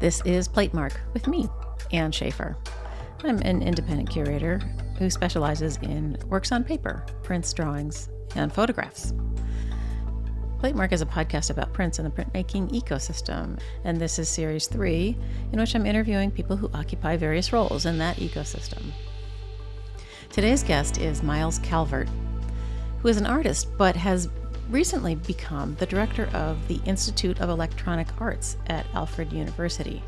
This is Platemark with me, Ann Schaefer. I'm an independent curator who specializes in works on paper, prints, drawings, and photographs. Platemark is a podcast about prints and the printmaking ecosystem, and this is Series 3, in which I'm interviewing people who occupy various roles in that ecosystem. Today's guest is Myles Calvert, who is an artist but has recently become the director of the Institute of Electronic Arts at Alfred University.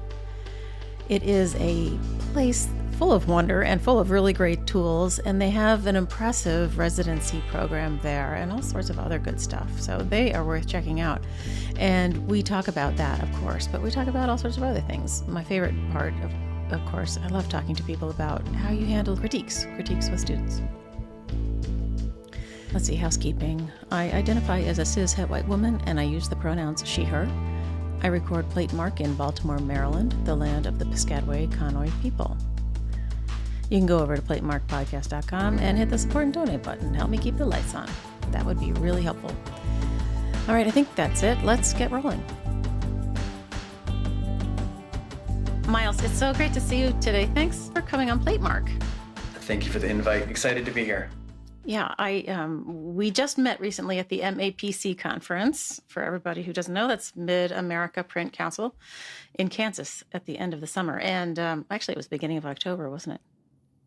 It is a place full of wonder and full of really great tools, and they have an impressive residency program there and all sorts of other good stuff. So they are worth checking out. And we talk about that, of course, but we talk about all sorts of other things. My favorite part, of course, I love talking to people about how you handle critiques with students. Let's see, housekeeping. I identify as a cis-het white woman, and I use the pronouns she, her. I record Platemark in Baltimore, Maryland, the land of the Piscataway Conoy people. You can go over to platemarkpodcast.com and hit the support and donate button. Help me keep the lights on. That would be really helpful. All right, I think that's it. Let's get rolling. Myles, it's so great to see you today. Thanks for coming on Platemark. Thank you for the invite. Excited to be here. Yeah, we just met recently at the MAPC conference. For everybody who doesn't know, that's Mid-America Print Council in Kansas at the end of the summer. And actually, it was the beginning of October, wasn't it?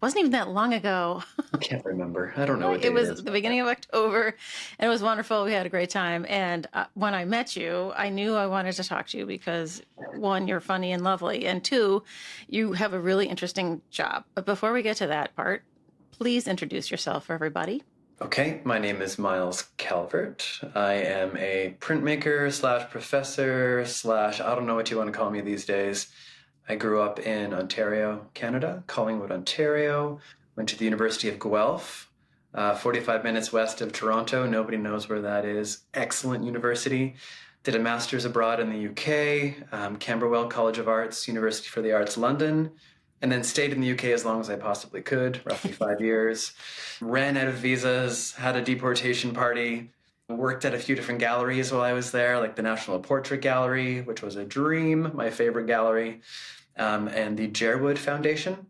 Wasn't even that long ago. I can't remember. I don't know what day it was. It is. The beginning of October, and it was wonderful. We had a great time. And when I met you, I knew I wanted to talk to you because, one, you're funny and lovely, and two, you have a really interesting job. But before we get to that part, please introduce yourself for everybody. Okay, my name is Myles Calvert. I am a printmaker / professor / I don't know what you want to call me these days. I grew up in Ontario, Canada, Collingwood, Ontario. Went to the University of Guelph, 45 minutes west of Toronto. Nobody knows where that is. Excellent university. Did a master's abroad in the UK, Camberwell College of Arts, University for the Arts, London. And then stayed in the UK as long as I possibly could, roughly 5 years. Ran out of visas, had a deportation party, worked at a few different galleries while I was there, like the National Portrait Gallery, which was a dream, my favorite gallery, and the Jerwood Foundation.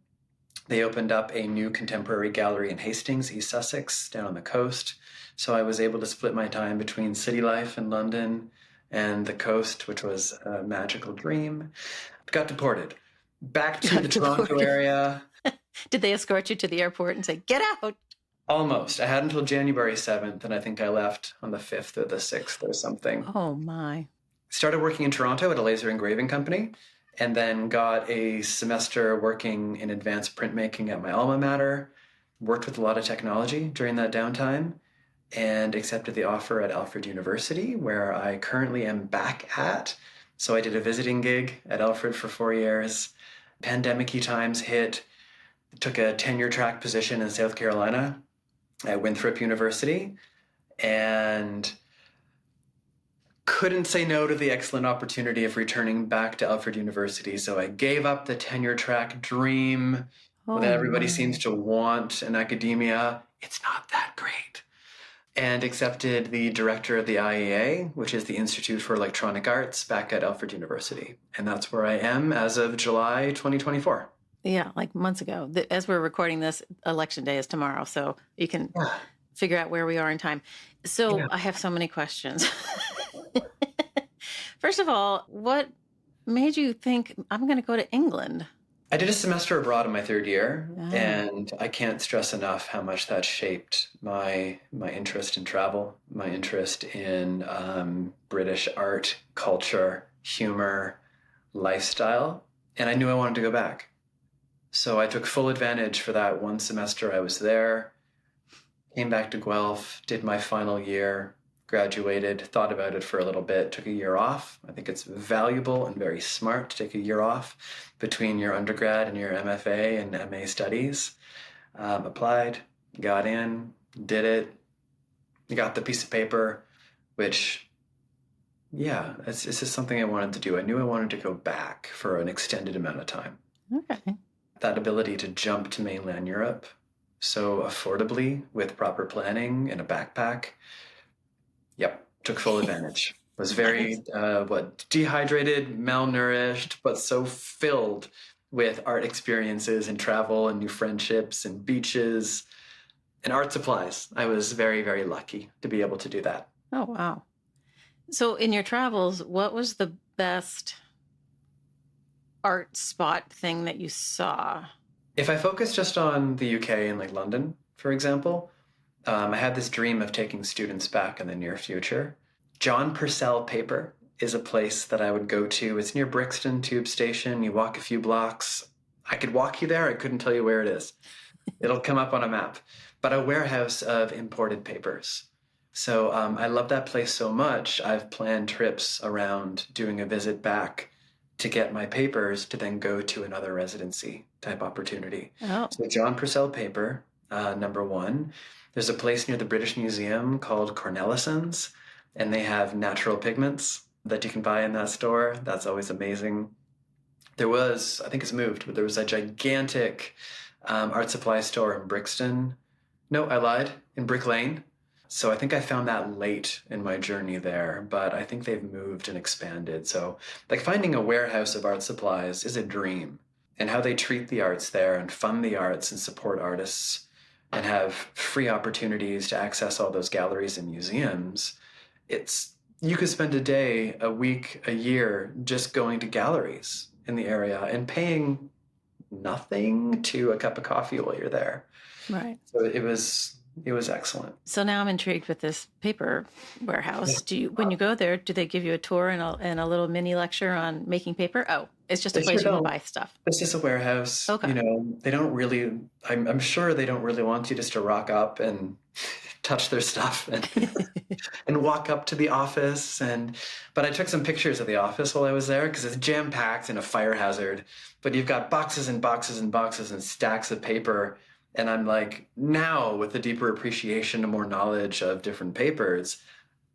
They opened up a new contemporary gallery in Hastings, East Sussex, down on the coast. So I was able to split my time between city life in London and the coast, which was a magical dream. Got deported. Back to the Toronto area. Did they escort you to the airport and say, get out? Almost. I had until January 7th, and I think I left on the 5th or the 6th or something. Oh, my. Started working in Toronto at a laser engraving company, and then got a semester working in advanced printmaking at my alma mater. Worked with a lot of technology during that downtime, and accepted the offer at Alfred University, where I currently am back at. So I did a visiting gig at Alfred for 4 years. Pandemic-y times hit, took a tenure-track position in South Carolina at Winthrop University, and couldn't say no to the excellent opportunity of returning back to Alfred University. So I gave up the tenure-track dream that everybody seems to want in academia. It's not that great. And accepted the Director of the IEA, which is the Institute for Electronic Arts, back at Alfred University. And that's where I am as of July 2024. Yeah, like months ago. As we're recording this, Election Day is tomorrow, so you can figure out where we are in time. So I have so many questions. First of all, what made you think I'm going to go to England? I did a semester abroad in my third year, and I can't stress enough how much that shaped my interest in travel, my interest in British art, culture, humor, lifestyle, and I knew I wanted to go back. So I took full advantage for that one semester I was there, came back to Guelph, did my final year, graduated, thought about it for a little bit, took a year off. I think it's valuable and very smart to take a year off between your undergrad and your MFA and MA studies. Applied, got in, did it, got the piece of paper, which, it's just something I wanted to do. I knew I wanted to go back for an extended amount of time. Okay. That ability to jump to mainland Europe so affordably with proper planning and a backpack, took full advantage. Was very, dehydrated, malnourished, but so filled with art experiences and travel and new friendships and beaches and art supplies. I was very, very lucky to be able to do that. Oh, wow. So in your travels, what was the best art spot thing that you saw? If I focus just on the UK and like London, for example, I had this dream of taking students back in the near future. John Purcell Paper is a place that I would go to. It's near Brixton Tube Station. You walk a few blocks. I could walk you there. I couldn't tell you where it is. It'll come up on a map. But a warehouse of imported papers. So I love that place so much. I've planned trips around doing a visit back to get my papers to then go to another residency type opportunity. Oh, So John Purcell Paper, number one. There's a place near the British Museum called Cornelison's, and they have natural pigments that you can buy in that store. That's always amazing. There was, I think it's moved, but there was a gigantic art supply store in Brixton. No, I lied, in Brick Lane. So I think I found that late in my journey there, but I think they've moved and expanded. So like finding a warehouse of art supplies is a dream, and how they treat the arts there and fund the arts and support artists and have free opportunities to access all those galleries and museums. You could spend a day, a week, a year just going to galleries in the area and paying nothing to a cup of coffee while you're there. right. So it was excellent. So now I'm intrigued with this paper warehouse. When you go there, do they give you a tour and a little mini lecture on making paper? Oh, it's just a They place sure you can don't. buy stuff. It's just a warehouse. Okay. They don't really, I'm sure they don't really want you just to rock up and touch their stuff and walk up to the office. But I took some pictures of the office while I was there because it's jam-packed and a fire hazard. But you've got boxes and boxes and boxes and stacks of paper. And I'm like, now with a deeper appreciation and more knowledge of different papers,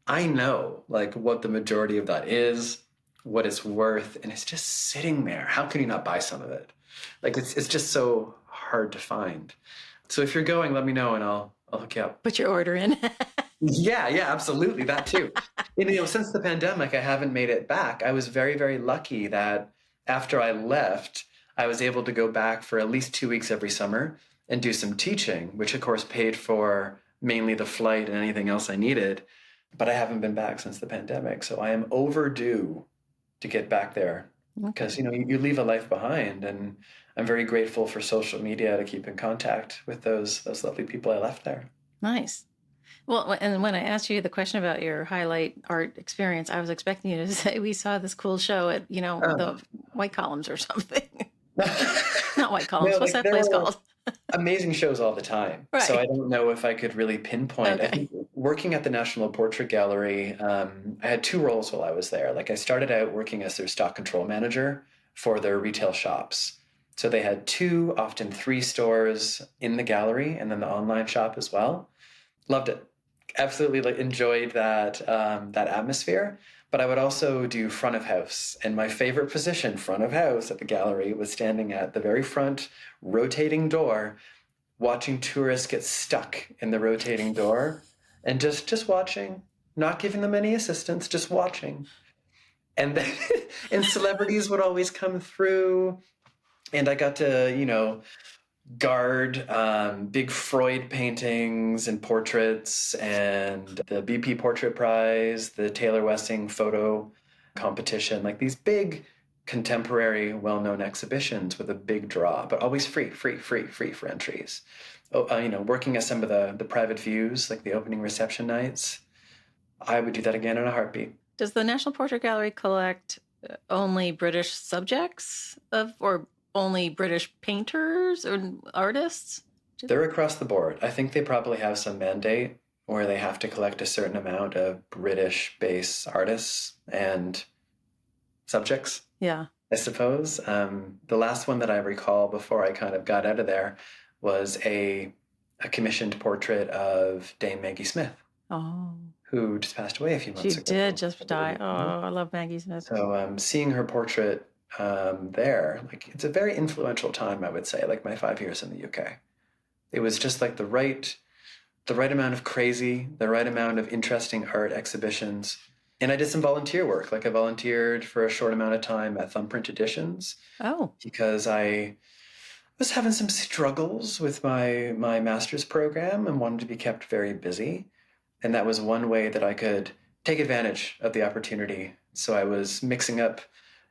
I know like what the majority of that is, what it's worth, and it's just sitting there. How can you not buy some of it? Like it's just so hard to find. So if you're going, let me know and I'll hook you up. Put your order in. Yeah, absolutely. That too. Since the pandemic, I haven't made it back. I was very, very lucky that after I left, I was able to go back for at least 2 weeks every summer and do some teaching, which of course paid for mainly the flight and anything else I needed. But I haven't been back since the pandemic. So I am overdue to get back there because, you leave a life behind. And I'm very grateful for social media to keep in contact with those lovely people I left there. Nice. Well, and when I asked you the question about your highlight art experience, I was expecting you to say we saw this cool show at, the White Columns or something. Not White Columns. No, What's that place called? Amazing shows all the time. Right. So I don't know if I could really pinpoint. Okay. I think working at the National Portrait Gallery, I had two roles while I was there. Like I started out working as their stock control manager for their retail shops. So they had 2, often 3 stores in the gallery and then the online shop as well. Loved it. Absolutely enjoyed that atmosphere. But I would also do front of house. And my favorite position, front of house at the gallery, was standing at the very front, rotating door, watching tourists get stuck in the rotating door and just watching, not giving them any assistance, just watching. And then, and celebrities would always come through. And I got to, guard big Freud paintings and portraits and the BP Portrait Prize, the Taylor Wessing photo competition, like these big contemporary well-known exhibitions with a big draw, but always free for entries. Working at some of the private views, like the opening reception nights, I would do that again in a heartbeat. Does the National Portrait Gallery collect only British subjects or only British painters or artists? They're across the board. I think they probably have some mandate where they have to collect a certain amount of British-based artists and subjects. Yeah. I suppose. The last one that I recall before I kind of got out of there was a commissioned portrait of Dame Maggie Smith. Oh. Who just passed away a few months ago. She did just die. Oh, I love Maggie Smith. So seeing her portrait there, like it's a very influential time, I would say, like my 5 years in the UK. It was just like the right amount of crazy, the right amount of interesting art exhibitions, And I did some volunteer work. Like I volunteered for a short amount of time at Thumbprint Editions Oh, because I was having some struggles with my master's program and wanted to be kept very busy. And that was one way that I could take advantage of the opportunity. So I was mixing up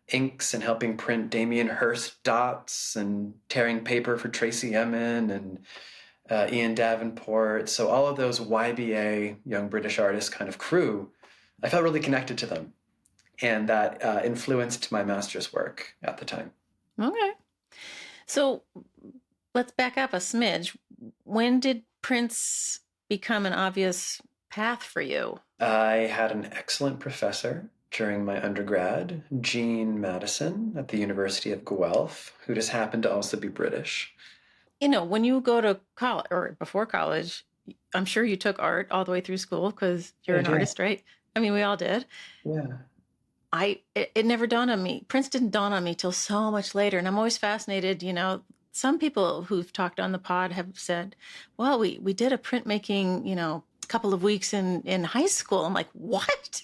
inks and helping print Damien Hirst dots and tearing paper for Tracy Emin and Ian Davenport. So all of those YBA, Young British Artists kind of crew, I felt really connected to them. And that influenced my master's work at the time. okay. So let's back up a smidge. When did prints become an obvious path for you? I had an excellent professor during my undergrad, Jean Madison at the University of Guelph, who just happened to also be British. When you go to college or before college, I'm sure you took art all the way through school because you're an artist, right? I mean, we all did. Yeah. It never dawned on me. Prince didn't dawn on me till so much later. And I'm always fascinated, some people who've talked on the pod have said, well, we did a printmaking, couple of weeks in high school. I'm like, what?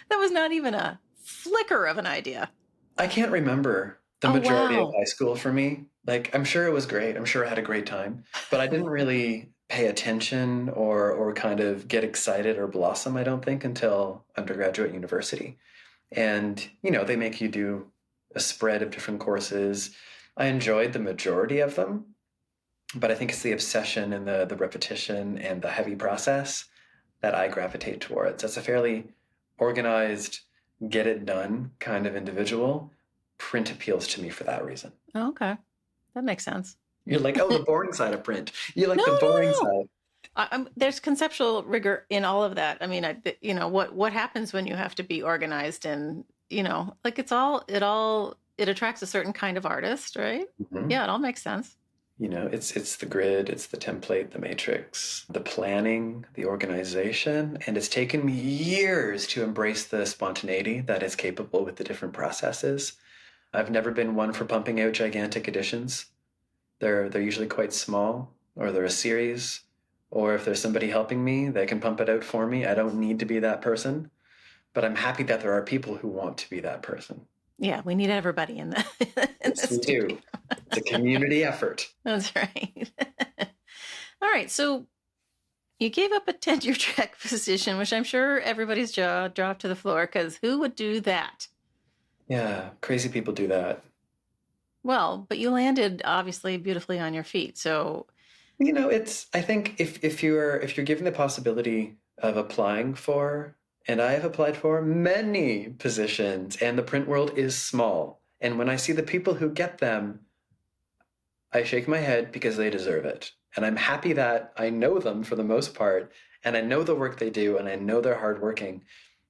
That was not even a flicker of an idea. I can't remember the majority wow. of high school for me. Like, I'm sure it was great. I'm sure I had a great time, but I didn't really pay attention or kind of get excited or blossom, I don't think, until undergraduate university. And, they make you do a spread of different courses. I enjoyed the majority of them, but I think it's the obsession and the repetition and the heavy process that I gravitate towards. That's a fairly organized, get it done kind of individual. Print appeals to me for that reason. Oh, okay. That makes sense. You're like, oh, the boring side of print. You like No, the boring no. side. There's conceptual rigor in all of that. I mean, what happens when you have to be organized and, like it attracts a certain kind of artist, right? Mm-hmm. Yeah, it all makes sense. It's the grid, it's the template, the matrix, the planning, the organization. And it's taken me years to embrace the spontaneity that is capable with the different processes. I've never been one for pumping out gigantic editions. They're usually quite small, or they're a series, or if there's somebody helping me, they can pump it out for me. I don't need to be that person, but I'm happy that there are people who want to be that person. Yeah, we need everybody in the Yes, we do. It's a community effort. That's right. All right, so you gave up a tenure-track position, which I'm sure everybody's jaw dropped to the floor, because who would do that? Yeah, crazy people do that. Well, but you landed obviously beautifully on your feet. So, I think if you're given the possibility of applying for, and I have applied for many positions, and the print world is small. And when I see the people who get them, I shake my head because they deserve it. And I'm happy that I know them for the most part, and I know the work they do, and I know they're hardworking.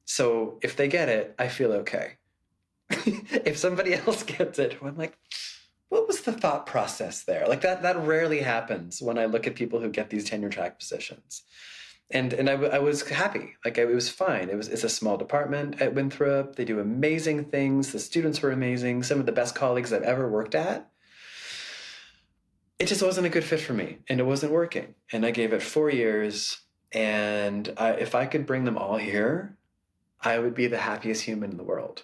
So if they get it, I feel okay. If somebody else gets it, I'm like, what was the thought process there? Like that rarely happens when I look at people who get these tenure track positions. And I was happy. Like it was fine. It's a small department at Winthrop. They do amazing things. The students were amazing. Some of the best colleagues I've ever worked at. It just wasn't a good fit for me, and it wasn't working. And I gave it 4 years. And if I could bring them all here, I would be the happiest human in the world.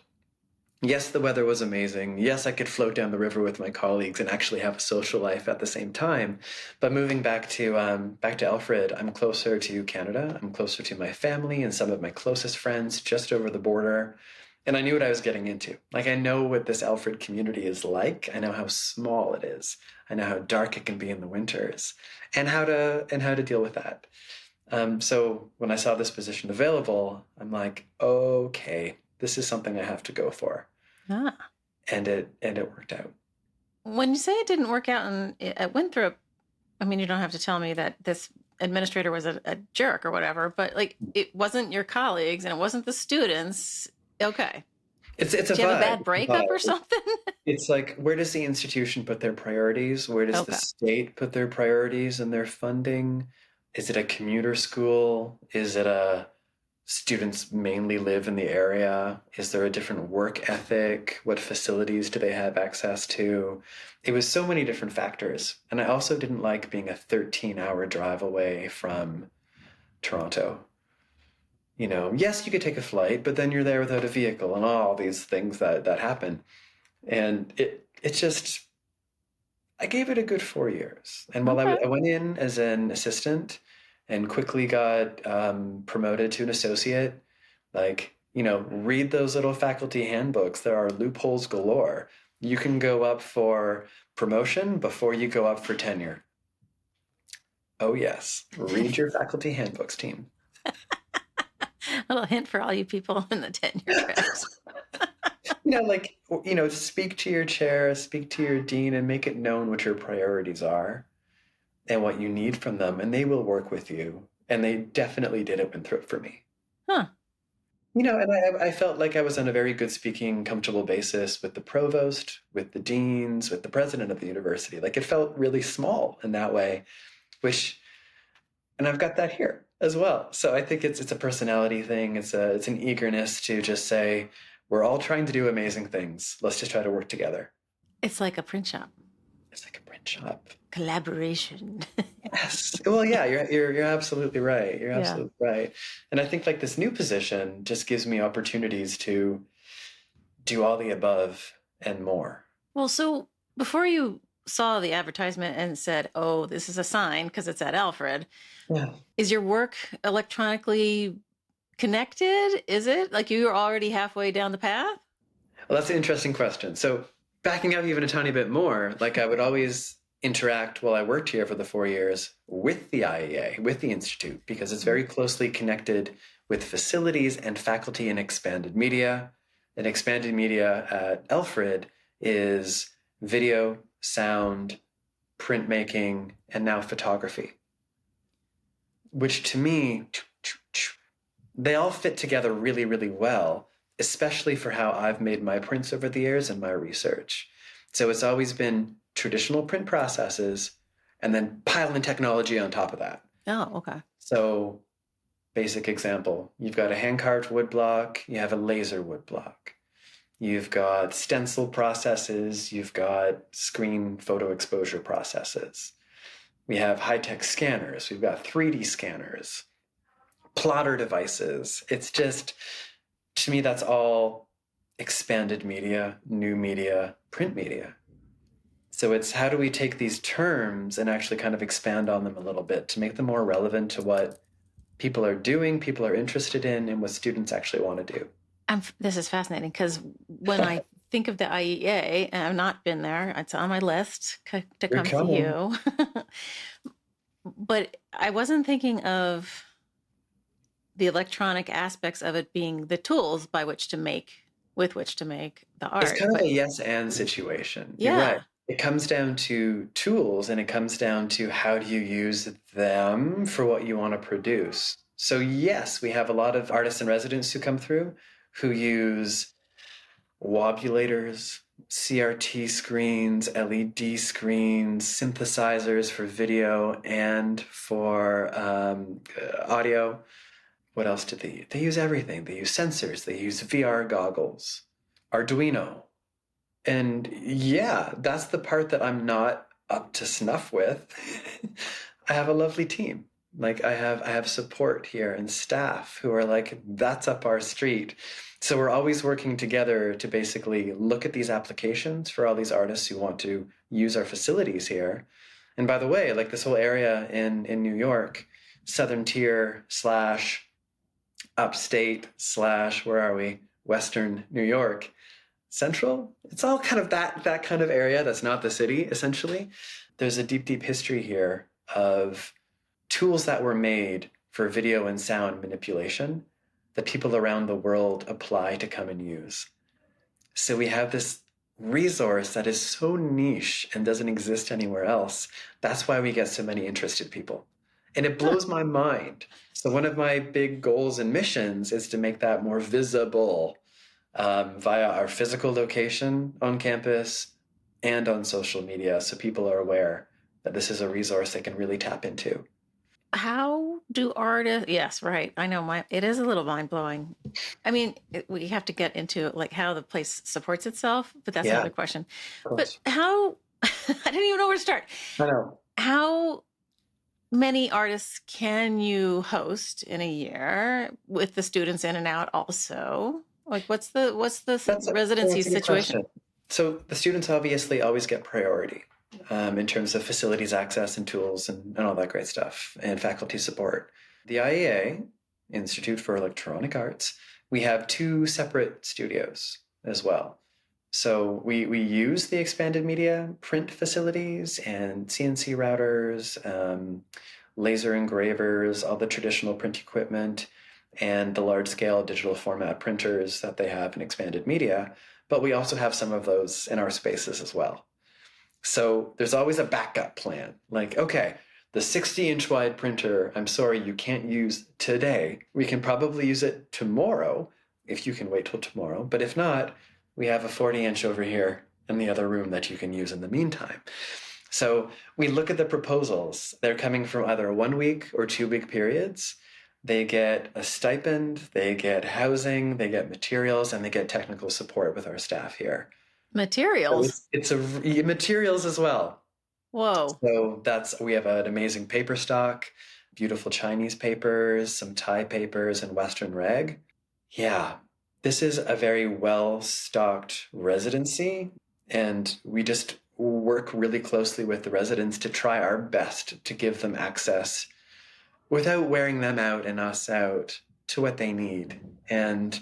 Yes, the weather was amazing. Yes, I could float down the river with my colleagues and actually have a social life at the same time. But moving back to Alfred, I'm closer to Canada. I'm closer to my family and some of my closest friends just over the border. And I knew what I was getting into. Like, I know what this Alfred community is like. I know how small it is. I know how dark it can be in the winters, and how to deal with that. So when I saw this position available, I'm like, okay, this is something I have to go for. Ah. And it worked out. When you say it didn't work out at Winthrop, I mean, you don't have to tell me that this administrator was a jerk or whatever, but like it wasn't your colleagues and it wasn't the students. Okay. It's a Did you have a bad breakup or something? It's like, where does the institution put their priorities? Where does the state put their priorities and their funding? Is it a commuter school? Is it a students mainly live in the area? Is there a different work ethic? What facilities do they have access to? It was so many different factors. And I also didn't like being a 13-hour drive away from Toronto. Yes, you could take a flight, but then you're there without a vehicle and all these things that happen. And it just, I gave it a good 4 years. And while Okay. I went in as an assistant and quickly got promoted to an associate, read those little faculty handbooks. There are loopholes galore. You can go up for promotion before you go up for tenure. Oh, yes. Read your faculty handbooks, team. A little hint for all you people in the tenure tracks. Speak to your chair, speak to your dean, and make it known what your priorities are and what you need from them, and they will work with you. And they definitely did it for me. Huh. And I felt like I was on a very good speaking, comfortable basis with the provost, with the deans, with the president of the university. Like, it felt really small in that way, and I've got that here as well. So I think it's a personality thing. It's an eagerness to just say, we're all trying to do amazing things. Let's just try to work together. It's like a print shop. It's like a print shop. Collaboration. Yes. Well, yeah, you're absolutely right. You're absolutely right. And I think like this new position just gives me opportunities to do all the above and more. Well, so before you saw the advertisement and said, oh, this is a sign because it's at Alfred, is your work electronically connected? Is it like you're already halfway down the path? Well, that's an interesting question. So backing up even a tiny bit more, like I would always interact while I worked here for the 4 years with the IEA, with the Institute, because it's very closely connected with facilities and faculty in expanded media. And expanded media at Alfred is video, sound, printmaking, and now photography, which to me, they all fit together really, really well, especially for how I've made my prints over the years and my research. So it's always been traditional print processes and then pile in technology on top of that. Oh, okay. So basic example, you've got a hand-carved wood block, you have a laser wood block. You've got stencil processes, you've got screen photo exposure processes. We have high-tech scanners, we've got 3D scanners, plotter devices. It's just, to me, that's all expanded media, new media, print media. So it's how do we take these terms and actually kind of expand on them a little bit to make them more relevant to what people are doing, people are interested in, and what students actually want to do. This is fascinating because when I think of the IEA, and I've not been there, it's on my list to come to you. But I wasn't thinking of the electronic aspects of it being the tools with which to make the art. It's kind of a yes and situation. Yeah. You're right. It comes down to tools and it comes down to how do you use them for what you want to produce. So yes, we have a lot of artists and residents who come through who use wobulators, CRT screens, LED screens, synthesizers for video and for audio. What else do they use? They use everything. They use sensors. They use VR goggles, Arduino. And yeah, that's the part that I'm not up to snuff with. I have a lovely team. Like I have support here and staff who are like, that's up our street. So we're always working together to basically look at these applications for all these artists who want to use our facilities here. And by the way, like this whole area in New York, Southern Tier / upstate / where are we? Western New York, Central. It's all kind of that kind of area that's not the city, essentially. There's a deep, deep history here of tools that were made for video and sound manipulation that people around the world apply to come and use. So we have this resource that is so niche and doesn't exist anywhere else. That's why we get so many interested people. And it blows my mind. So one of my big goals and missions is to make that more visible via our physical location on campus and on social media, so people are aware that this is a resource they can really tap into. How do artists? Yes, right. I know it is a little mind blowing. I mean, we have to get into like how the place supports itself, but that's another question. But how? I didn't even know where to start. I know. How many artists can you host in a year with the students in and out also? Like what's the residency That's a good situation? question. So the students obviously always get priority in terms of facilities access and tools and all that great stuff and faculty support. The IEA, Institute for Electronic Arts, we have two separate studios as well. So we use the expanded media print facilities and CNC routers, laser engravers, all the traditional print equipment, and the large scale digital format printers that they have in expanded media. But we also have some of those in our spaces as well. So there's always a backup plan. Like, okay, the 60-inch wide printer, I'm sorry, you can't use today. We can probably use it tomorrow if you can wait till tomorrow. But if not, we have a 40-inch over here in the other room that you can use in the meantime. So we look at the proposals. They're coming from either 1 week or 2 week periods. They get a stipend, they get housing, they get materials, and they get technical support with our staff here. Materials? So it's materials as well. Whoa. So we have an amazing paper stock, beautiful Chinese papers, some Thai papers, and Western rag. Yeah, this is a very well-stocked residency, and we just work really closely with the residents to try our best to give them access without wearing them out and us out to what they need. And,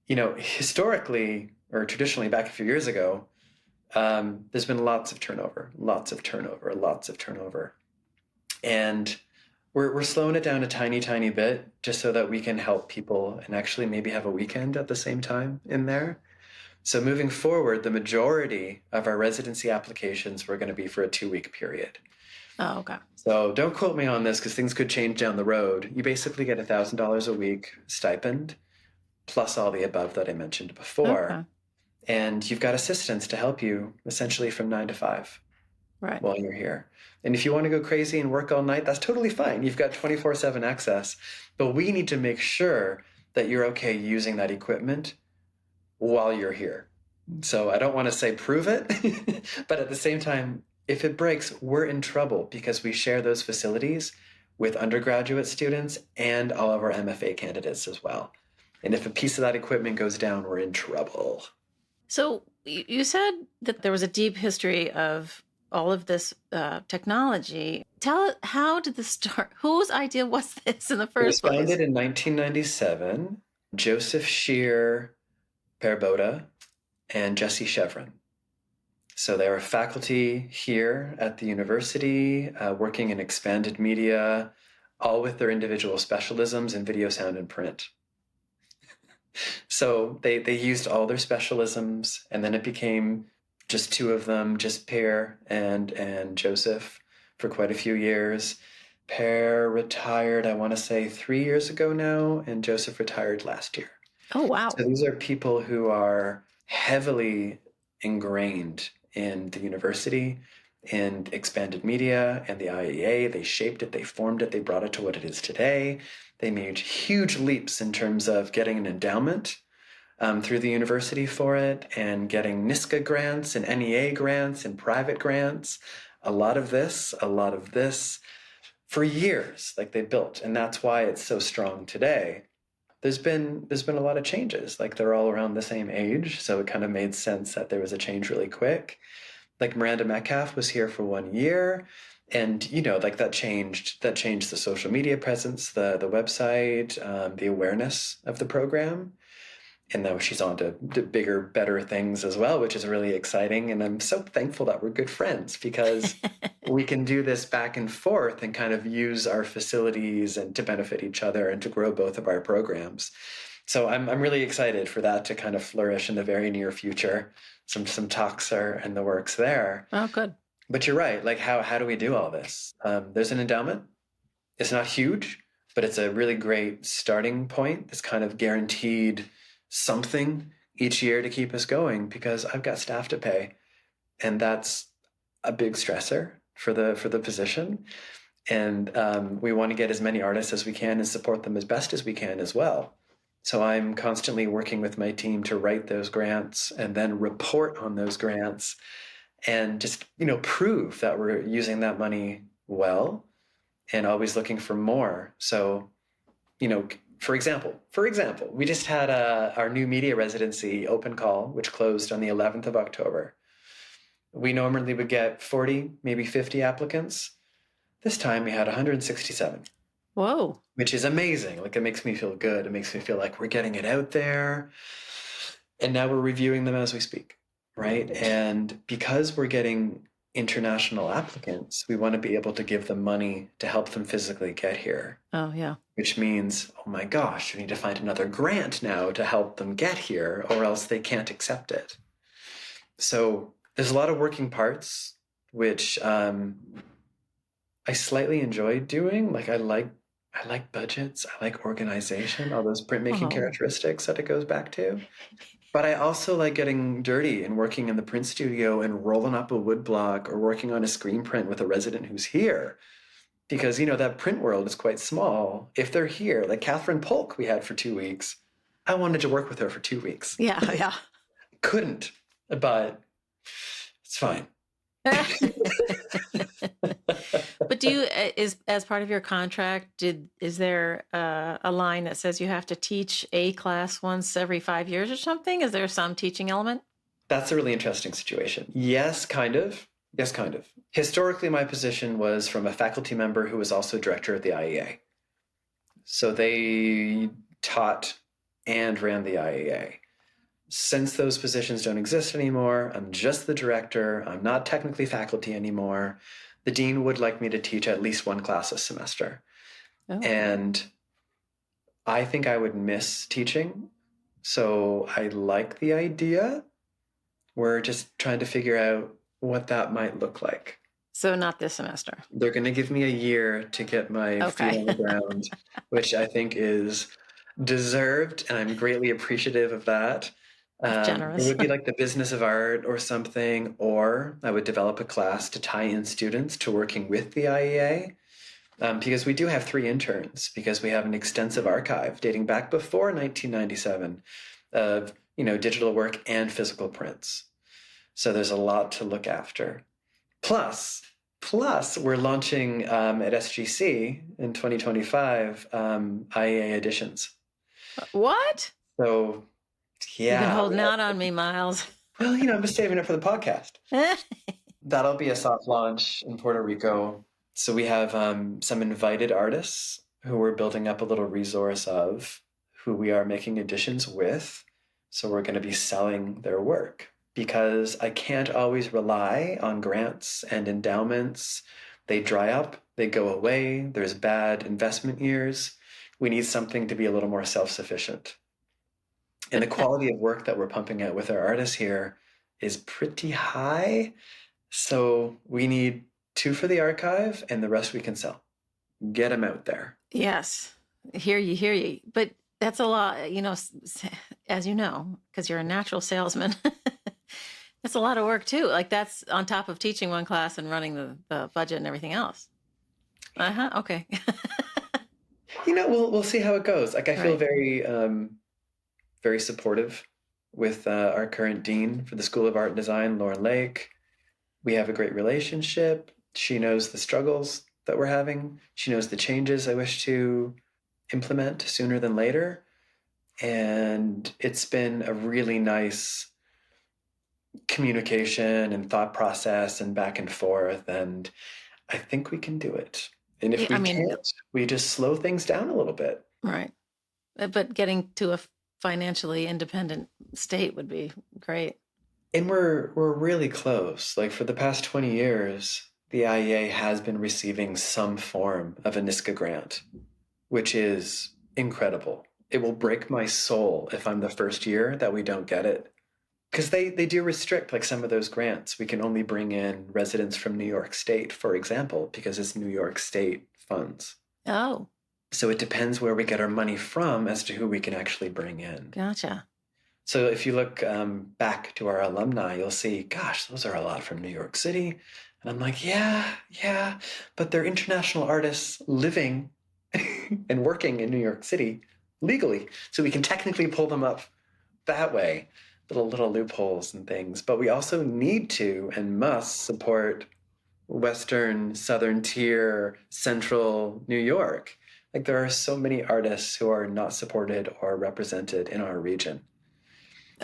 historically or traditionally back a few years ago, there's been lots of turnover. And we're slowing it down a tiny, tiny bit just so that we can help people and actually maybe have a weekend at the same time in there. So moving forward, the majority of our residency applications were going to be for a 2-week period. Oh, okay. So don't quote me on this because things could change down the road. You basically get $1,000 a week stipend, plus all the above that I mentioned before. Okay. And you've got assistants to help you essentially from 9 to 5 Right. while you're here. And if you want to go crazy and work all night, that's totally fine. You've got 24/7 access. But we need to make sure that you're okay using that equipment while you're here. So I don't want to say prove it, but at the same time, if it breaks, we're in trouble because we share those facilities with undergraduate students and all of our MFA candidates as well. And if a piece of that equipment goes down, we're in trouble. So you said that there was a deep history of all of this technology. Tell us, how did this start? Whose idea was this in the first place? It was founded in 1997. Joseph Shear Perboda and Jesse Chevron. So they were faculty here at the university, working in expanded media, all with their individual specialisms in video, sound, and print. So they used all their specialisms, and then it became just two of them, just Per and Joseph, for quite a few years. Per retired, I want to say 3 years ago now, and Joseph retired last year. Oh, wow. So these are people who are heavily ingrained in the university, in expanded media and the IEA. They shaped it, they formed it, they brought it to what it is today. They made huge leaps in terms of getting an endowment through the university for it and getting NISCA grants and NEA grants and private grants. A lot of this for years, like they built. And that's why it's so strong today. There's been a lot of changes. Like they're all around the same age, so it kind of made sense that there was a change really quick. Like Miranda Metcalf was here for 1 year, and like that changed the social media presence, the website, the awareness of the program. And now she's on to bigger, better things as well, which is really exciting. And I'm so thankful that we're good friends because we can do this back and forth and kind of use our facilities and to benefit each other and to grow both of our programs. So I'm really excited for that to kind of flourish in the very near future. Some talks are in the works there. Oh, good. But you're right. Like how do we do all this? There's an endowment. It's not huge, but it's a really great starting point. It's kind of guaranteed something each year to keep us going because I've got staff to pay, and that's a big stressor for the position. And we want to get as many artists as we can and support them as best as we can as well. So I'm constantly working with my team to write those grants and then report on those grants and just prove that we're using that money well and always looking for more. So, for example, we just had our new media residency open call, which closed on the 11th of October. We normally would get 40, maybe 50 applicants. This time we had 167. Whoa. Which is amazing. Like, it makes me feel good. It makes me feel like we're getting it out there. And now we're reviewing them as we speak, right? And because we're getting international applicants, we want to be able to give them money to help them physically get here. Oh, yeah. Which means, oh my gosh, we need to find another grant now to help them get here, or else they can't accept it. So there's a lot of working parts, which I slightly enjoy doing. Like, I like budgets. I like organization, all those printmaking characteristics that it goes back to. But I also like getting dirty and working in the print studio and rolling up a wood block or working on a screen print with a resident who's here. Because, that print world is quite small. If they're here, like Catherine Polk we had for 2 weeks, I wanted to work with her for 2 weeks. Yeah, yeah. Couldn't, but it's fine. But as part of your contract, is there a line that says you have to teach a class once every 5 years or something? Is there some teaching element? That's a really interesting situation. Yes, kind of. Yes, kind of. Historically, my position was from a faculty member who was also director of the IEA. So they taught and ran the IEA. Since those positions don't exist anymore, I'm just the director. I'm not technically faculty anymore. The dean would like me to teach at least one class a semester. Oh. And I think I would miss teaching. So I like the idea. We're just trying to figure out what that might look like. So not this semester. They're going to give me a year to get my feet on the ground, which I think is deserved. And I'm greatly appreciative of that. Generous. It would be like the business of art or something, or I would develop a class to tie in students to working with the IEA, because we do have 3 interns, because we have an extensive archive dating back before 1997 of, digital work and physical prints. So there's a lot to look after. Plus we're launching at SGC in 2025 IEA editions. What? So... yeah. You've been holding out on me, Myles. Well, I'm just saving it for the podcast. That'll be a soft launch in Puerto Rico. So we have some invited artists who we're building up a little resource of, who we are making editions with. So we're going to be selling their work, because I can't always rely on grants and endowments. They dry up, they go away. There's bad investment years. We need something to be a little more self-sufficient. And the quality of work that we're pumping out with our artists here is pretty high. So we need 2 for the archive, and the rest we can sell. Get them out there. Yes. Hear you. But that's a lot, as you know, because you're a natural salesman. That's a lot of work too. Like, that's on top of teaching one class and running the budget and everything else. Okay. We'll see how it goes. Like, I feel very... very supportive with our current dean for the School of Art and Design, Lauren Lake. We have a great relationship. She knows the struggles that we're having. She knows the changes I wish to implement sooner than later. And it's been a really nice communication and thought process and back and forth. And I think we can do it. And if we can't, we just slow things down a little bit. Right. But getting to a financially independent state would be great. And we're really close. Like, for the past 20 years, the IEA has been receiving some form of a NISCA grant, which is incredible. It will break my soul if I'm the first year that we don't get it. Because they do restrict, like, some of those grants. We can only bring in residents from New York State, for example, because it's New York State funds. Oh. So it depends where we get our money from as to who we can actually bring in. Gotcha. So if you look back to our alumni, you'll see, gosh, those are a lot from New York City. And I'm like, yeah, but they're international artists living and working in New York City legally. So we can technically pull them up that way, little loopholes and things. But we also need to and must support Western, Southern Tier, Central New York. Like there are so many artists who are not supported or represented in our region.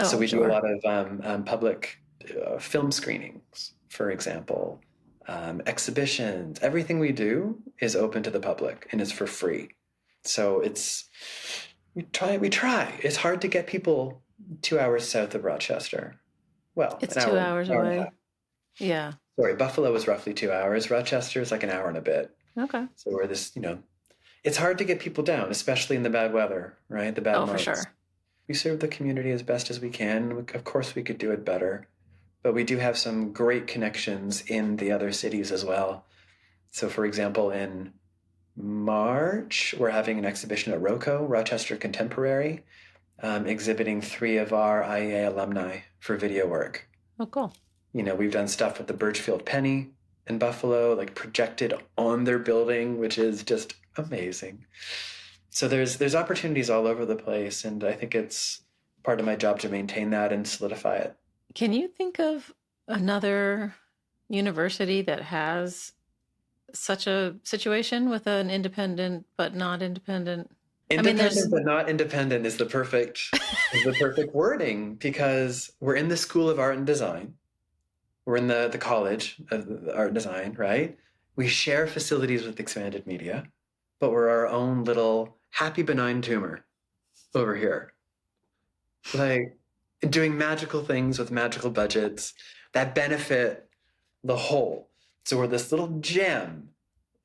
So Oh, we do a sure. lot of public film screenings, for example, exhibitions. Everything we do is open to the public and is for free. So we try. It's hard to get people 2 hours south of Rochester. Well, It's an 2 hours hour and a half. away. Yeah. Sorry, Buffalo is roughly 2 hours. Rochester is like an hour and a bit. Okay. So we're it's hard to get people down, especially in the bad weather, right? The bad Oh, for months. sure. We serve the community as best as we can. Of course, we could do it better, but we do have some great connections in the other cities as well. So, for example, in March, we're having an exhibition at ROCO, Rochester Contemporary, exhibiting 3 of our IEA alumni for video work. Oh, cool. We've done stuff with the Birchfield Penny in Buffalo, like projected on their building, which is just amazing. So there's opportunities all over the place, and I think it's part of my job to maintain that and solidify it. Can you think of another university that has such a situation with an independent but not independent? Independent but not independent is the perfect wording, because we're in the School of Art and Design. We're in the College of Art and Design, right? We share facilities with Expanded Media, but we're our own little happy benign tumor over here. Like doing magical things with magical budgets that benefit the whole. So we're this little gem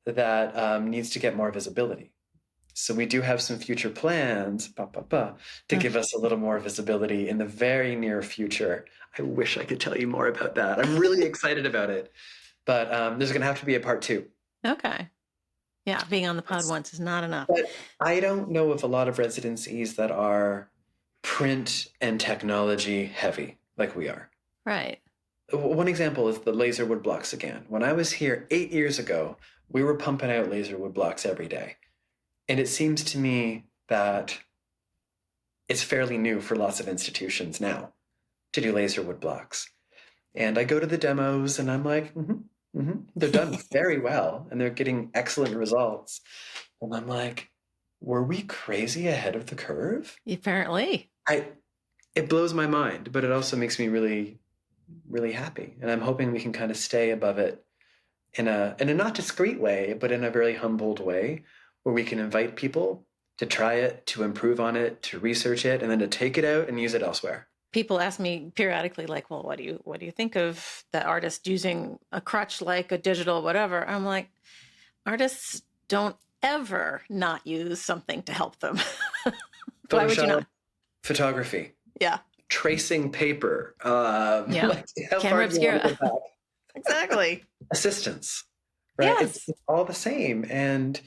that needs to get more visibility. So we do have some future plans to give us a little more visibility in the very near future. I wish I could tell you more about that. I'm really excited about it. But there's going to have to be a part 2. Okay. Yeah, being on the pod once is not enough. But I don't know of a lot of residencies that are print and technology heavy like we are. Right. One example is the laser wood blocks again. When I was here 8 years ago, we were pumping out laser wood blocks every day. And it seems to me that it's fairly new for lots of institutions now to do laser wood blocks. And I go to the demos and I'm like, they're done very well and they're getting excellent results. And I'm like, were we crazy ahead of the curve? Apparently. It blows my mind, but it also makes me really, really happy. And I'm hoping we can kind of stay above it in a not discreet way, but in a very humbled way, where we can invite people to try it, to improve on it, to research it, and then to take it out and use it elsewhere. People ask me periodically, like, well, what do you think of that artist using a crutch like a digital whatever? I'm like, artists don't ever not use something to help them. Why would you not? Photography. Yeah. Tracing paper. Yeah. Camera obscura. Exactly. Assistance. Right? Yes. It's all the same. And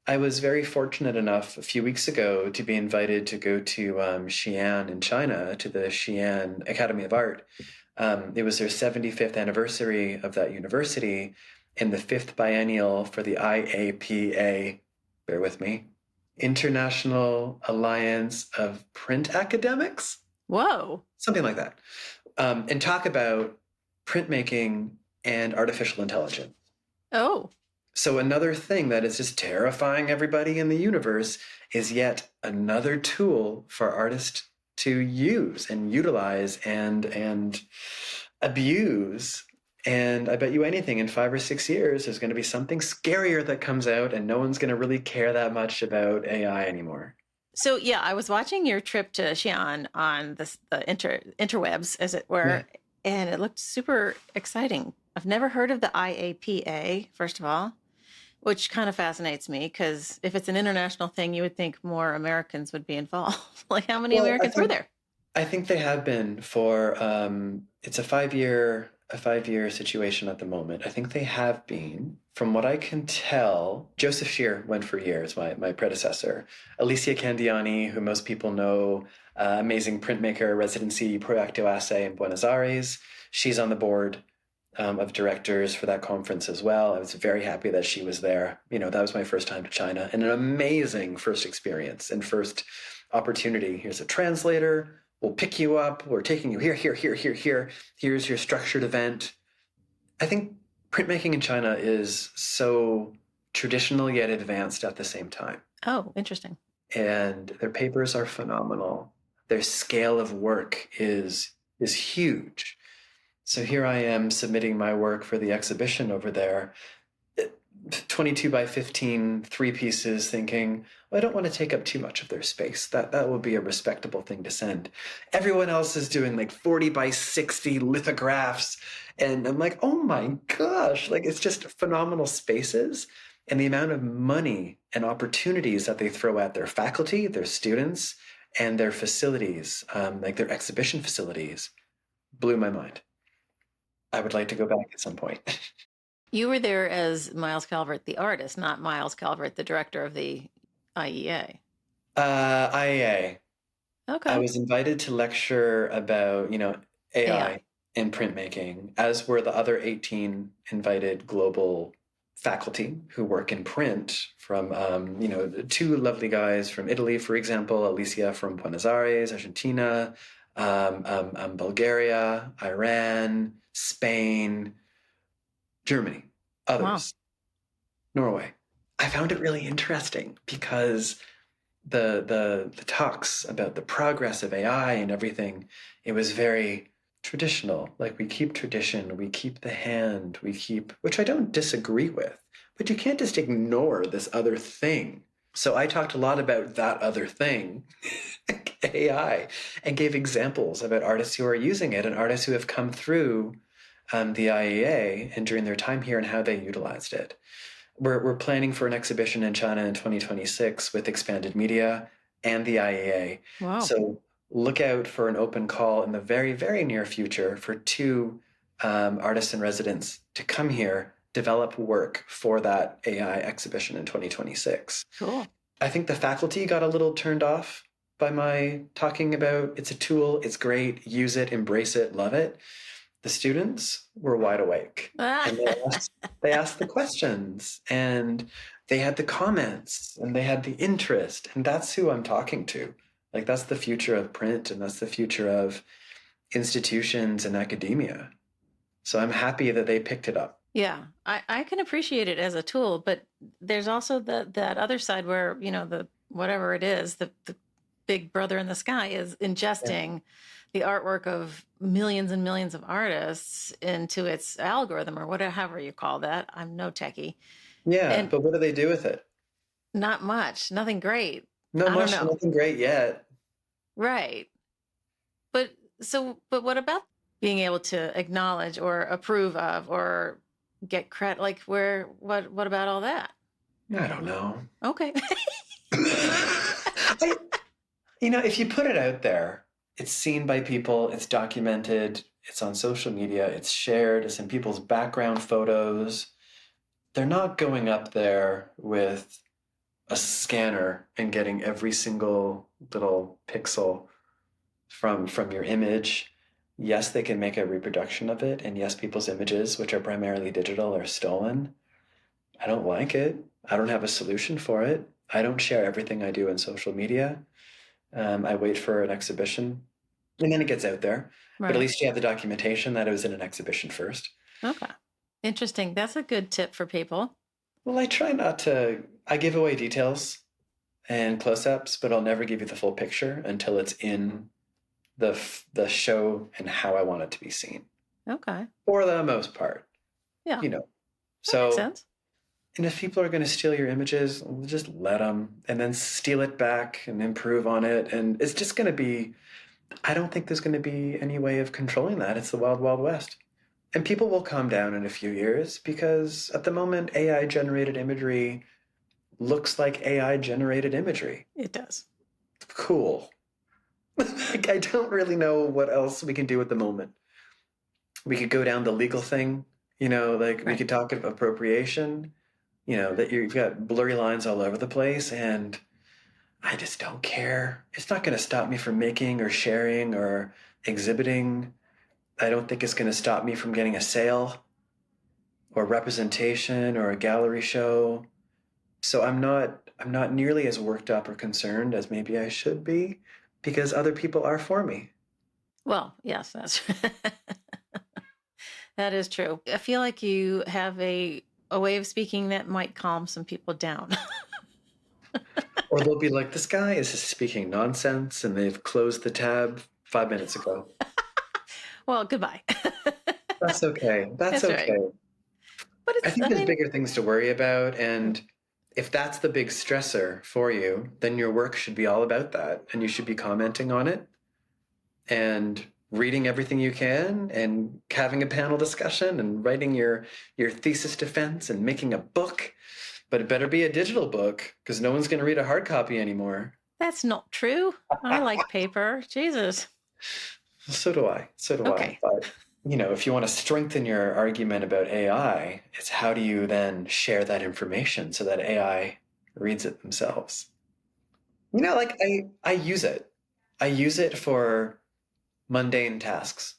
I was very fortunate enough a few weeks ago to be invited to go to Xi'an in China, to the Xi'an Academy of Art. It was their 75th anniversary of that university and the 5th biennial for the IAPA, bear with me, International Alliance of Print Academics? Whoa. Something like that. And talk about printmaking and artificial intelligence. Oh. So another thing that is just terrifying everybody in the universe is yet another tool for artists to use and utilize and abuse. And I bet you anything, in 5 or 6 years, there's going to be something scarier that comes out and no one's going to really care that much about AI anymore. So, yeah, I was watching your trip to Xi'an on the interwebs, as it were, and it looked super exciting. I've never heard of the IAPA, first of all, which kind of fascinates me, because if it's an international thing, you would think more Americans would be involved. Like, how many Americans were there? I think they have been for, it's a 5-year situation at the moment. I think they have been. From what I can tell, Joseph Shear went for years, my predecessor. Alicia Candiani, who most people know, amazing printmaker, residency, Proacto Assay in Buenos Aires. She's on the board of directors for that conference as well. I was very happy that she was there. That was my first time to China, and an amazing first experience and first opportunity. Here's a translator. We'll pick you up. We're taking you here. Here's your structured event. I think Printmaking in China is so traditional yet advanced at the same time. Oh, interesting. And their papers are phenomenal. Their scale of work is huge. So here I am submitting my work for the exhibition over there, 22 by 15, 3 pieces, thinking, well, I don't want to take up too much of their space. That will be a respectable thing to send. Everyone else is doing like 40 by 60 lithographs. And I'm like, oh my gosh, like it's just phenomenal spaces. And the amount of money and opportunities that they throw at their faculty, their students, and their facilities, like their exhibition facilities, blew my mind. I would like to go back at some point. You were there as Myles Calvert, the artist, not Myles Calvert, the director of the IEA. IEA. I Okay. was invited to lecture about, AI AI. in printmaking, as were the other 18 invited global faculty who work in print from, 2 lovely guys from Italy, for example, Alicia from Buenos Aires, Argentina, Bulgaria, Iran, Spain, Germany, Wow. others, Norway. I found it really interesting because the talks about the progress of AI and everything, it was very traditional. Like we keep tradition, we keep the hand, we keep, which I don't disagree with, but you can't just ignore this other thing. So I talked a lot about that other thing, AI, and gave examples about artists who are using it and artists who have come through the IEA and during their time here and how they utilized it. We're planning for an exhibition in China in 2026 with Expanded Media and the IEA. Wow. So look out for an open call in the very, very near future for 2 artists in residence to come here, develop work for that AI exhibition in 2026. Cool. I think the faculty got a little turned off by my talking about it's a tool, it's great, use it, embrace it, love it. The students were wide awake and they asked the questions and they had the comments and they had the interest. And that's who I'm talking to. Like, that's the future of print and that's the future of institutions and academia. So I'm happy that they picked it up. Yeah, I can appreciate it as a tool, but there's also that other side where, the whatever it is, the big brother in the sky is Yeah. ingesting the artwork of millions and millions of artists into its algorithm or whatever you call that. I'm no techie. Yeah, And but what do they do with it? not much, nothing great. Not I don't much, know. nothing great yet. Right. But what about being able to acknowledge or approve of or get credit? Like what about all that? I don't know. Okay. I, if you put it out there, it's seen by people, it's documented, it's on social media, it's shared, it's in people's background photos. They're not going up there with a scanner and getting every single little pixel from your image. Yes, they can make a reproduction of it, and yes, people's images, which are primarily digital, are stolen. I don't like it. I don't have a solution for it. I don't share everything I do in social media. I wait for an exhibition and then it gets out there. But at Right. least you have the documentation that it was in an exhibition first. Okay. Interesting. That's a good tip for people. Well, I try not to, I give away details and close ups, but I'll never give you the full picture until it's in the show and how I want it to be seen Okay. for the most part, Yeah. you know. That makes So, sense. and if people are going to steal your images, just let them and then steal it back and improve on it. And it's just going to be, I don't think there's going to be any way of controlling that. It's the wild, wild west. And people will calm down in a few years because at the moment, AI generated imagery looks like AI generated imagery. It does. Cool. Like, I don't really know what else we can do at the moment. We could go down the legal thing, like we Right. could talk of appropriation, that you've got blurry lines all over the place. And I just don't care. It's not going to stop me from making or sharing or exhibiting. I don't think it's going to stop me from getting a sale or representation or a gallery show. So I'm not nearly as worked up or concerned as maybe I should be because other people are for me. Well, yes, that's That is true. I feel like you have a way of speaking that might calm some people down. Or they'll be like, this guy is just speaking nonsense, and they've closed the tab 5 minutes ago. Well, goodbye. That's okay. That's That's right. okay. But I it's, think I there's mean, bigger things to worry about. And if that's the big stressor for you, then your work should be all about that. And you should be commenting on it and reading everything you can and having a panel discussion and writing your thesis defense and making a book. But it better be a digital book because no one's going to read a hard copy anymore. that's not true. I like paper. Jesus. So do I. So do I. Okay. But, if you want to strengthen your argument about AI, it's how do you then share that information so that AI reads it themselves? Like I use it. I use it for mundane tasks,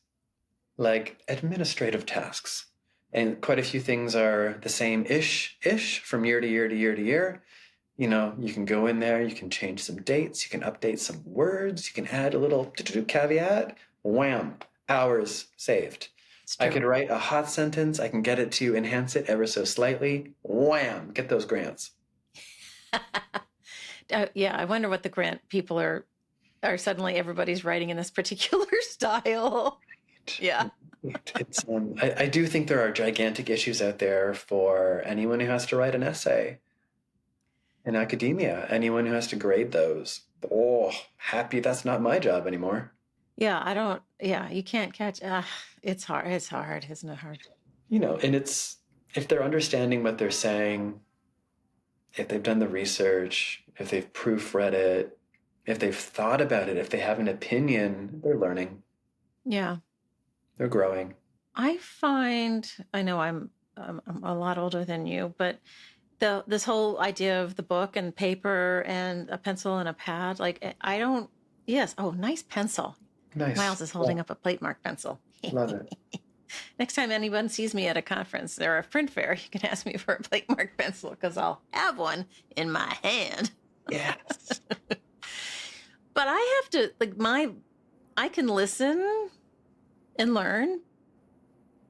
like administrative tasks. And quite a few things are the same ish from year to year to year to year. You can go in there, you can change some dates, you can update some words, you can add a little caveat, wham, hours saved. I could write a hot sentence, I can get it to enhance it ever so slightly, wham, get those grants. Yeah, I wonder what the grant people are suddenly everybody's writing in this particular style. Yeah. It's I do think there are gigantic issues out there for anyone who has to write an essay in academia, anyone who has to grade those. Oh, happy that's not my job anymore. Yeah, you can't catch. It's hard. It's hard. Isn't it hard? And it's, if they're understanding what they're saying, if they've done the research, if they've proofread it, if they've thought about it, if they have an opinion, they're learning. Yeah. They're growing. I know I'm a lot older than you, but this whole idea of the book and paper and a pencil and a pad, yes. Oh, nice pencil. Nice. Myles is holding up a Platemark pencil. Love it. Next time anyone sees me at a conference or a print fair, you can ask me for a Platemark pencil because I'll have one in my hand. Yes. But I have to, I can listen and learn.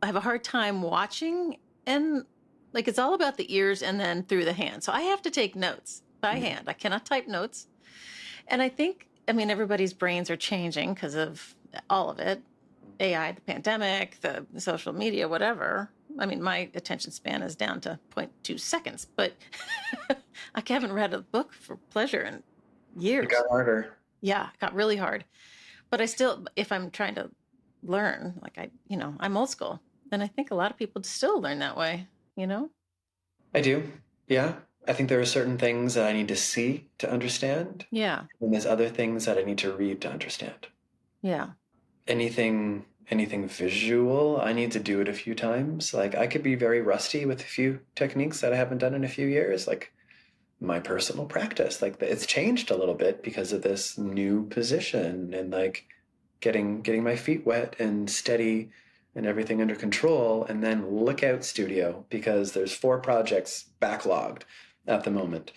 I have a hard time watching, and it's all about the ears and then through the hand. So I have to take notes by hand. I cannot type notes. And I think, everybody's brains are changing because of all of it. AI, the pandemic, the social media, whatever. My attention span is down to 0.2 seconds, but I haven't read a book for pleasure in years. It got harder. Yeah, it got really hard. But I still, if I'm trying to learn, I'm old school, then I think a lot of people still learn that way, I do. Yeah. I think there are certain things that I need to see to understand. Yeah. And there's other things that I need to read to understand. Yeah. Anything visual, I need to do it a few times. I could be very rusty with a few techniques that I haven't done in a few years, like my personal practice. It's changed a little bit because of this new position and getting my feet wet and steady and everything under control. And then look out, studio, because there's 4 projects backlogged at the moment,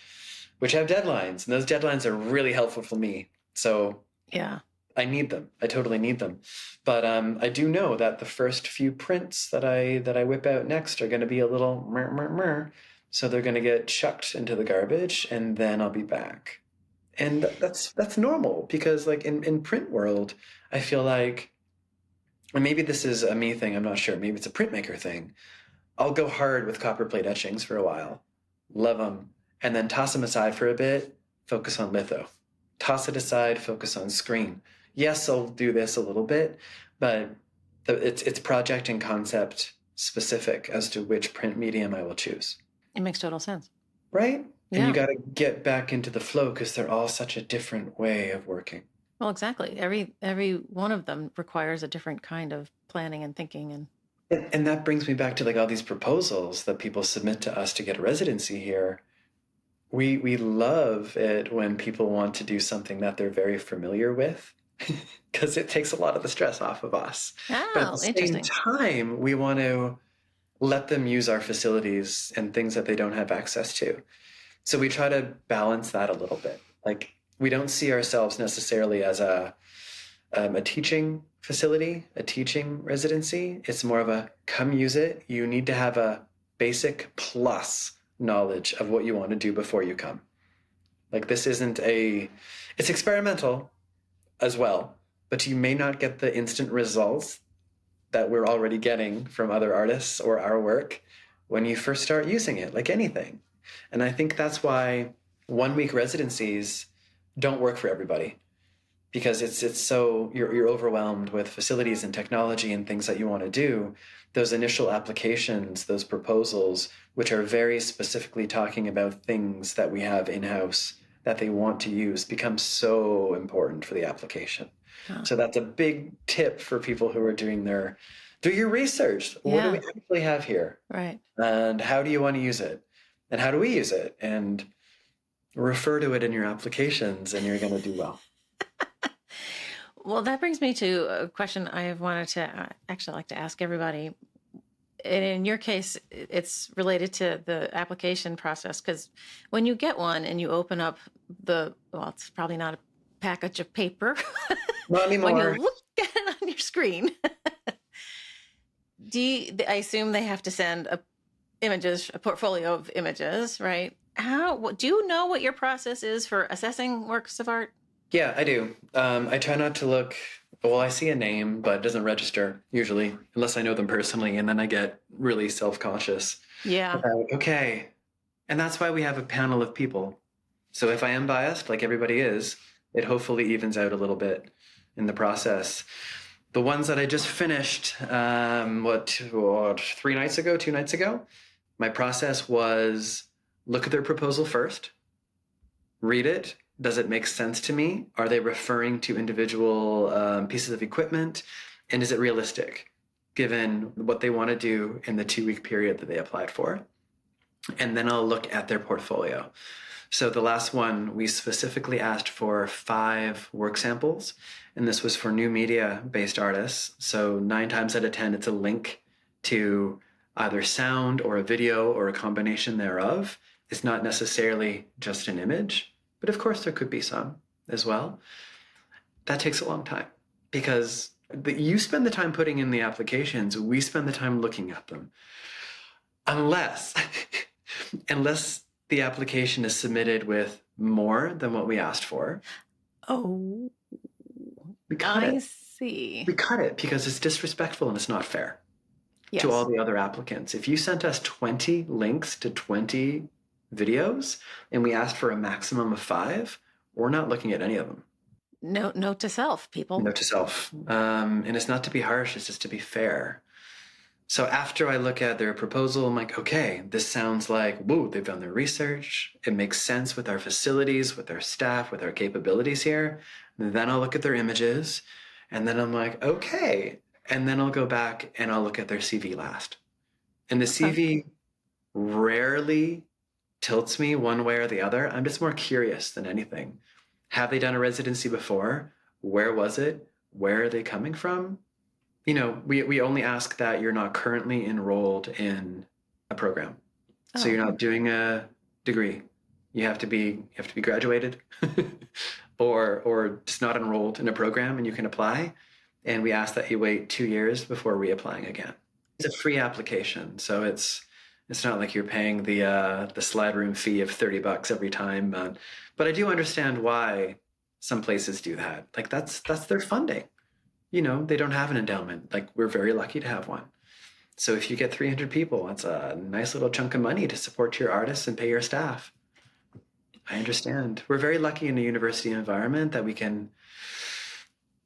which have deadlines, and those deadlines are really helpful for me. So yeah, I need them. I totally need them. But I do know that the first few prints that I whip out next are going to be a little meh. So they're going to get chucked into the garbage, and then I'll be back. And that's normal because in print world, I feel like, and maybe this is a me thing, I'm not sure. Maybe it's a printmaker thing. I'll go hard with copperplate etchings for a while, love them, and then toss them aside for a bit, focus on litho. Toss it aside, focus on screen. Yes, I'll do this a little bit, but it's project and concept specific as to which print medium I will choose. It makes total sense. Right? Yeah. And you got to get back into the flow because they're all such a different way of working. Well, exactly. Every one of them requires a different kind of planning and thinking. And that brings me back to all these proposals that people submit to us to get a residency here. We love it when people want to do something that they're very familiar with because it takes a lot of the stress off of us. Oh, but at the same time, we want to let them use our facilities and things that they don't have access to. So we try to balance that a little bit. We don't see ourselves necessarily as a a teaching facility, a teaching residency. It's more of a come use it. You need to have a basic plus knowledge of what you want to do before you come. Like this isn't it's experimental as well, but you may not get the instant results that we're already getting from other artists or our work when you first start using it, like anything. And I think that's why 1 week residencies don't work for everybody, because it's so you're overwhelmed with facilities and technology and things that you want to do. Those initial applications, those proposals, which are very specifically talking about things that we have in-house that they want to use, become so important for the application. So that's a big tip for people who are do your research. What do we actually have here? Right. And how do you want to use it? And how do we use it? And refer to it in your applications, and you're going to do well. Well, that brings me to a question I have wanted to actually like to ask everybody. And in your case, it's related to the application process, because when you get one and you open up it's probably not a package of paper. Not anymore. When you look at it on your screen, I assume they have to send a portfolio of images, right? Do you know what your process is for assessing works of art? Yeah, I do. I try not to look. Well, I see a name, but it doesn't register usually, unless I know them personally, and then I get really self-conscious. Yeah. Okay. And that's why we have a panel of people. So if I am biased, like everybody is, it hopefully evens out a little bit in the process. The ones that I just finished, 2 nights ago, my process was look at their proposal first, read it. Does it make sense to me? Are they referring to individual pieces of equipment? And is it realistic, given what they want to do in the 2-week period that they applied for? And then I'll look at their portfolio. So the last one, we specifically asked for 5 work samples, and this was for new media-based artists. So 9 times out of 10, it's a link to either sound or a video or a combination thereof. It's not necessarily just an image. But of course, there could be some as well. That takes a long time, because you spend the time putting in the applications, we spend the time looking at them. Unless the application is submitted with more than what we asked for. Oh, we cut it. I see. We cut it because it's disrespectful and it's not fair to all the other applicants. If you sent us 20 links to 20 videos and we asked for a maximum of 5, we're not looking at any of them. Note to self, people. Note to self. And it's not to be harsh, it's just to be fair. So after I look at their proposal, I'm like, okay, this sounds like, whoa, they've done their research. It makes sense with our facilities, with our staff, with our capabilities here. And then I'll look at their images, and then I'm like, okay. And then I'll go back and I'll look at their CV last. And the CV rarely tilts me one way or the other. I'm just more curious than anything. Have they done a residency before? Where was it? Where are they coming from? You know, we only ask that you're not currently enrolled in a program. So you're not doing a degree. You have to be graduated or just not enrolled in a program, and you can apply. And we ask that you wait 2 years before reapplying again. It's a free application, so it's not like you're paying the slide room fee of $30 every time. But I do understand why some places do that. Like that's their funding. You know, they don't have an endowment. Like we're very lucky to have one. So if you get 300 people, that's a nice little chunk of money to support your artists and pay your staff. I understand. We're very lucky in a university environment that we can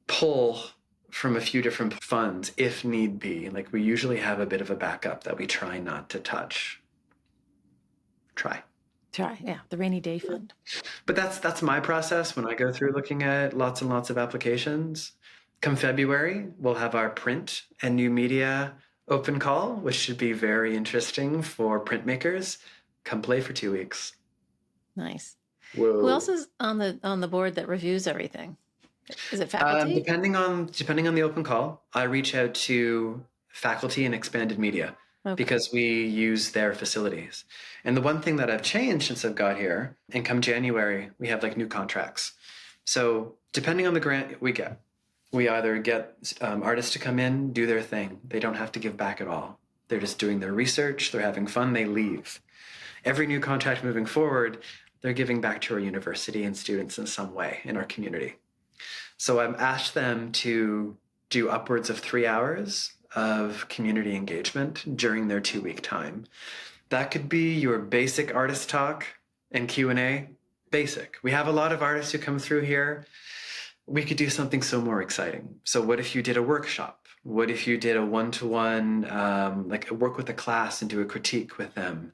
pull from a few different funds if need be. Like we usually have a bit of a backup that we try not to touch. Try, yeah, the rainy day fund. But that's my process when I go through looking at lots and lots of applications. Come February, we'll have our print and new media open call, which should be very interesting for printmakers. Come play for 2 weeks. Nice. Whoa. Who else is on the board that reviews everything? Is it faculty? Depending on the open call, I reach out to faculty and expanded media because we use their facilities. And the one thing that I've changed since I've got here, and come January, we have like new contracts. So depending on the grant we get, We either get artists to come in, do their thing. They don't have to give back at all. They're just doing their research, they're having fun, they leave. Every new contract moving forward, they're giving back to our university and students in some way in our community. So I've asked them to do upwards of 3 hours of community engagement during their 2-week time. That could be your basic artist talk and Q&A. Basic. We have a lot of artists who come through here. We could do something so more exciting. So what if you did a workshop? What if you did a one-to-one, like work with a class and do a critique with them?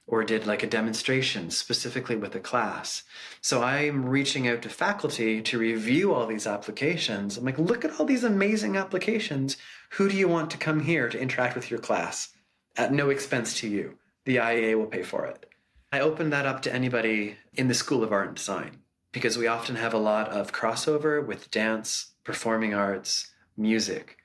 Or did like a demonstration specifically with a class. So I'm reaching out to faculty to review all these applications. I'm like, look at all these amazing applications. Who do you want to come here to interact with your class at no expense to you? The IEA will pay for it. I open that up to anybody in the School of Art and Design because we often have a lot of crossover with dance, performing arts, music,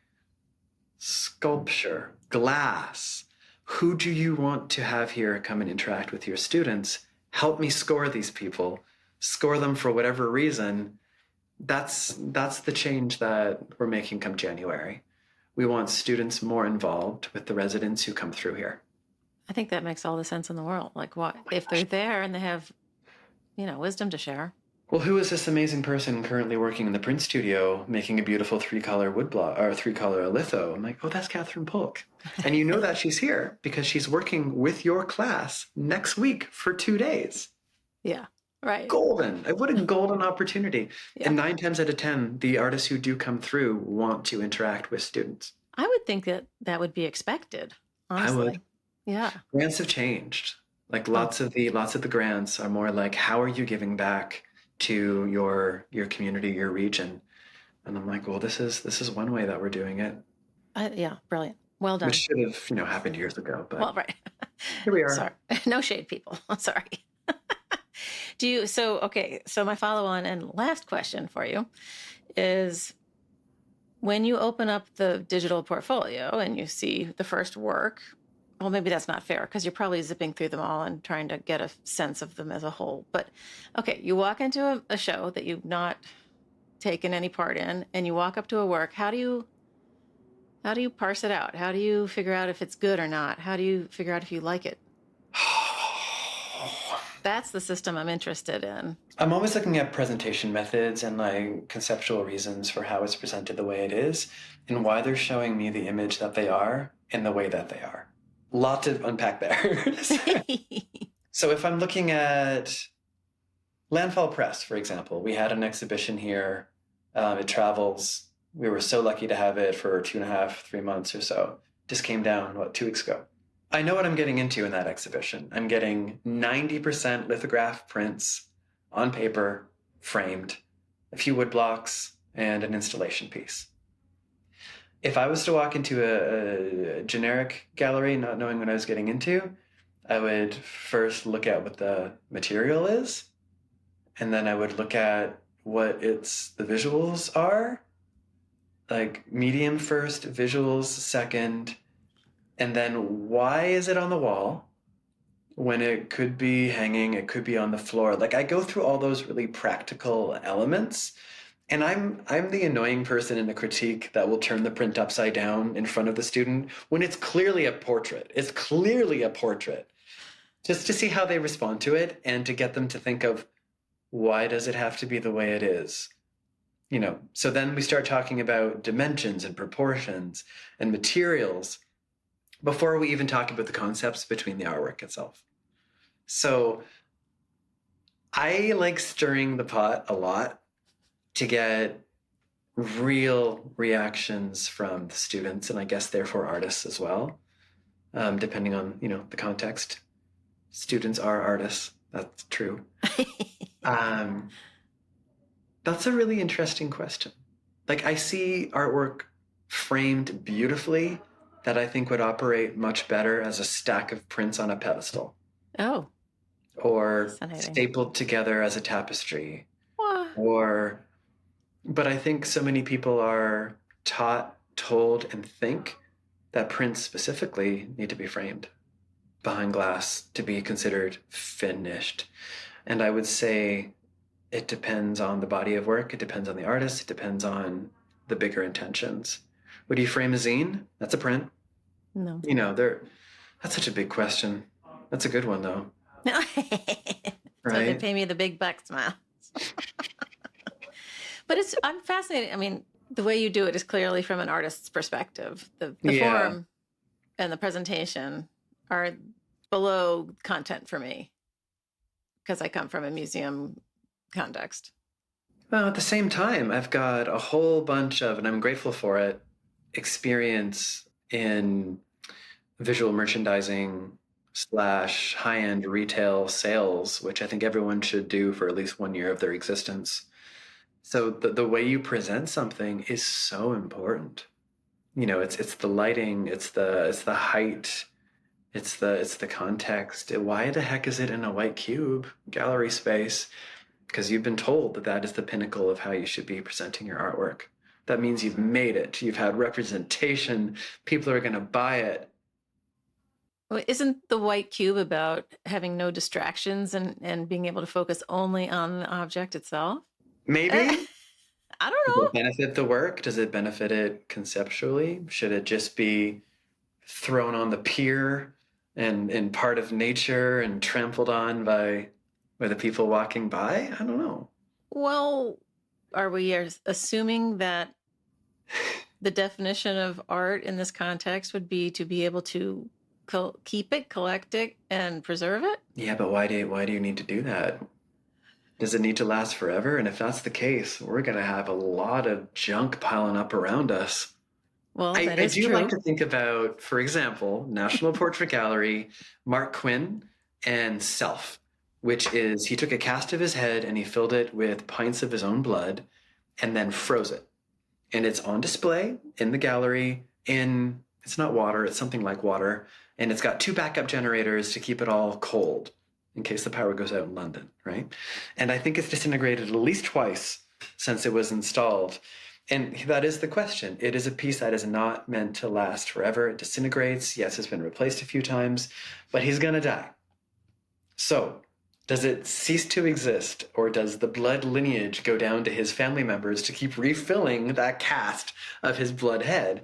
sculpture, glass. Who do you want to have here come and interact with your students? Help me score these people. Score them for whatever reason. That's the change that we're making come January. We want students more involved with the residents who come through here. I think that makes all the sense in the world. Like, what if they're there and they have, wisdom to share? Well, who is this amazing person currently working in the print studio making a beautiful 3-color woodblock or 3-color litho? I'm like, oh, that's Catherine Polk. And you know that she's here because she's working with your class next week for 2 days. Yeah, right. Golden. What a golden opportunity. Yeah. And 9 times out of 10, the artists who do come through want to interact with students. I would think that would be expected, honestly. I would. Yeah. Grants have changed. Like lots of the grants are more like, how are you giving back to your community, your region? And I'm like, well, this is one way that we're doing it. Yeah, brilliant. Well done. Which should have, happened years ago, but well, right. Here we are. Sorry. No shade, people. I'm sorry. So my follow-on and last question for you is, when you open up the digital portfolio and you see the first work, well, maybe that's not fair because you're probably zipping through them all and trying to get a sense of them as a whole. But okay, you walk into a show that you've not taken any part in and you walk up to a work. How do you parse it out? How do you figure out if it's good or not? How do you figure out if you like it? That's the system I'm interested in. I'm always looking at presentation methods and like conceptual reasons for how it's presented the way it is and why they're showing me the image that they are in the way that they are. Lot to unpack there. So if I'm looking at Landfall Press, for example, we had an exhibition here. It travels. We were so lucky to have it for 2.5, 3 months or so. Just came down, 2 weeks ago. I know what I'm getting into in that exhibition. I'm getting 90% lithograph prints on paper, framed, a few wood blocks, and an installation piece. If I was to walk into a generic gallery, not knowing what I was getting into, I would first look at what the material is, and then I would look at what the visuals are, like medium first, visuals second, and then why is it on the wall when it could be hanging, it could be on the floor? Like I go through all those really practical elements. And I'm the annoying person in the critique that will turn the print upside down in front of the student when it's clearly a portrait. It's clearly a portrait. Just to see how they respond to it and to get them to think of, why does it have to be the way it is? So then we start talking about dimensions and proportions and materials before we even talk about the concepts between the artwork itself. So I like stirring the pot a lot to get real reactions from the students, and I guess therefore artists as well, depending on the context. Students are artists. That's true. That's a really interesting question. Like I see artwork framed beautifully that I think would operate much better as a stack of prints on a pedestal. Oh. Or stapled together as a tapestry. What? But I think so many people are taught, told, and think that prints specifically need to be framed behind glass to be considered finished. And I would say it depends on the body of work. It depends on the artist. It depends on the bigger intentions. Would you frame a zine? That's a print. No. You know, that's such a big question. That's a good one, though. So they Right? pay me the big bucks, Miles. But I'm fascinated. I mean, the way you do it is clearly from an artist's perspective. The Yeah. form and the presentation are below content for me because I come from a museum context. Well, at the same time, I've got a whole bunch of, and I'm grateful for it, experience in visual merchandising / high-end retail sales, which I think everyone should do for at least 1 year of their existence. So the way you present something is so important. You know, it's the lighting, it's the height, it's the context. Why the heck is it in a white cube gallery space? Because you've been told that that is the pinnacle of how you should be presenting your artwork. That means you've made it. You've had representation. People are going to buy it. Well, isn't the white cube about having no distractions and being able to focus only on the object itself? Maybe. I don't Does know. it benefit the work? Does it benefit it conceptually? Should it just be thrown on the pier and part of nature and trampled on by the people walking by? I don't know. Well, are we assuming that the definition of art in this context would be to be able to keep it, collect it, and preserve it? Yeah, but why do you need to do that? Does it need to last forever? And if that's the case, we're going to have a lot of junk piling up around us. Well, that I is do true. like to think about, for example, National Portrait Gallery, Mark Quinn, and Self, which is he took a cast of his head and he filled it with pints of his own blood and then froze it. And it's on display in the gallery it's not water, it's something like water. And it's got 2 backup generators to keep it all cold in case the power goes out in London, right? And I think it's disintegrated at least twice since it was installed. And that is the question. It is a piece that is not meant to last forever. It disintegrates. Yes, it's been replaced a few times, but he's going to die. So, does it cease to exist, or does the blood lineage go down to his family members to keep refilling that cast of his blood head?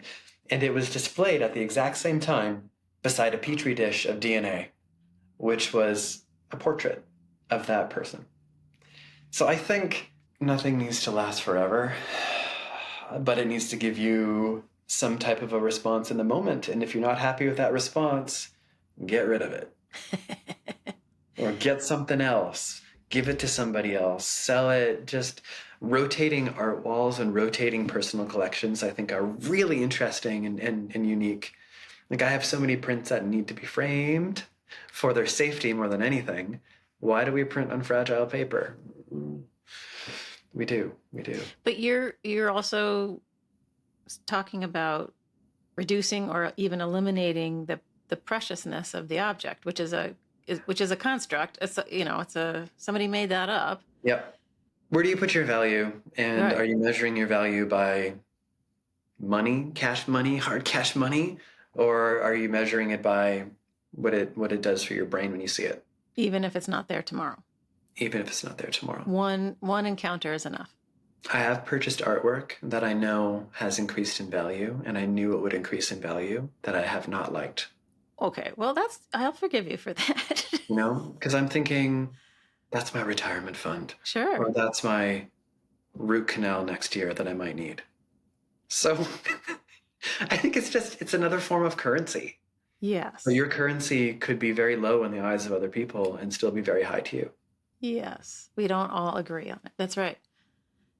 And it was displayed at the exact same time beside a petri dish of DNA, which was a portrait of that person. So I think nothing needs to last forever, but it needs to give you some type of a response in the moment. And if you're not happy with that response, get rid of it. Or get something else. Give it to somebody else. Sell it. Just rotating art walls and rotating personal collections, I think, are really interesting and unique. Like, I have so many prints that need to be framed for their safety more than anything. Why do we print on fragile paper? We do. But you're also talking about reducing or even eliminating the preciousness of the object, which is a construct. It's somebody made that up. Yep. Where do you put your value? And Right. Are you measuring your value by money, cash money, hard cash money? Or are you measuring it by what it does for your brain when you see it? Even if it's not there tomorrow. Even if it's not there tomorrow. One encounter is enough. I have purchased artwork that I know has increased in value, and I knew it would increase in value, that I have not liked. Okay, well, I'll forgive you for that. You know, because I'm thinking, that's my retirement fund. Sure. Or that's my root canal next year that I might need. So I think it's another form of currency. Yes. So your currency could be very low in the eyes of other people and still be very high to you. Yes. We don't all agree on it. That's right.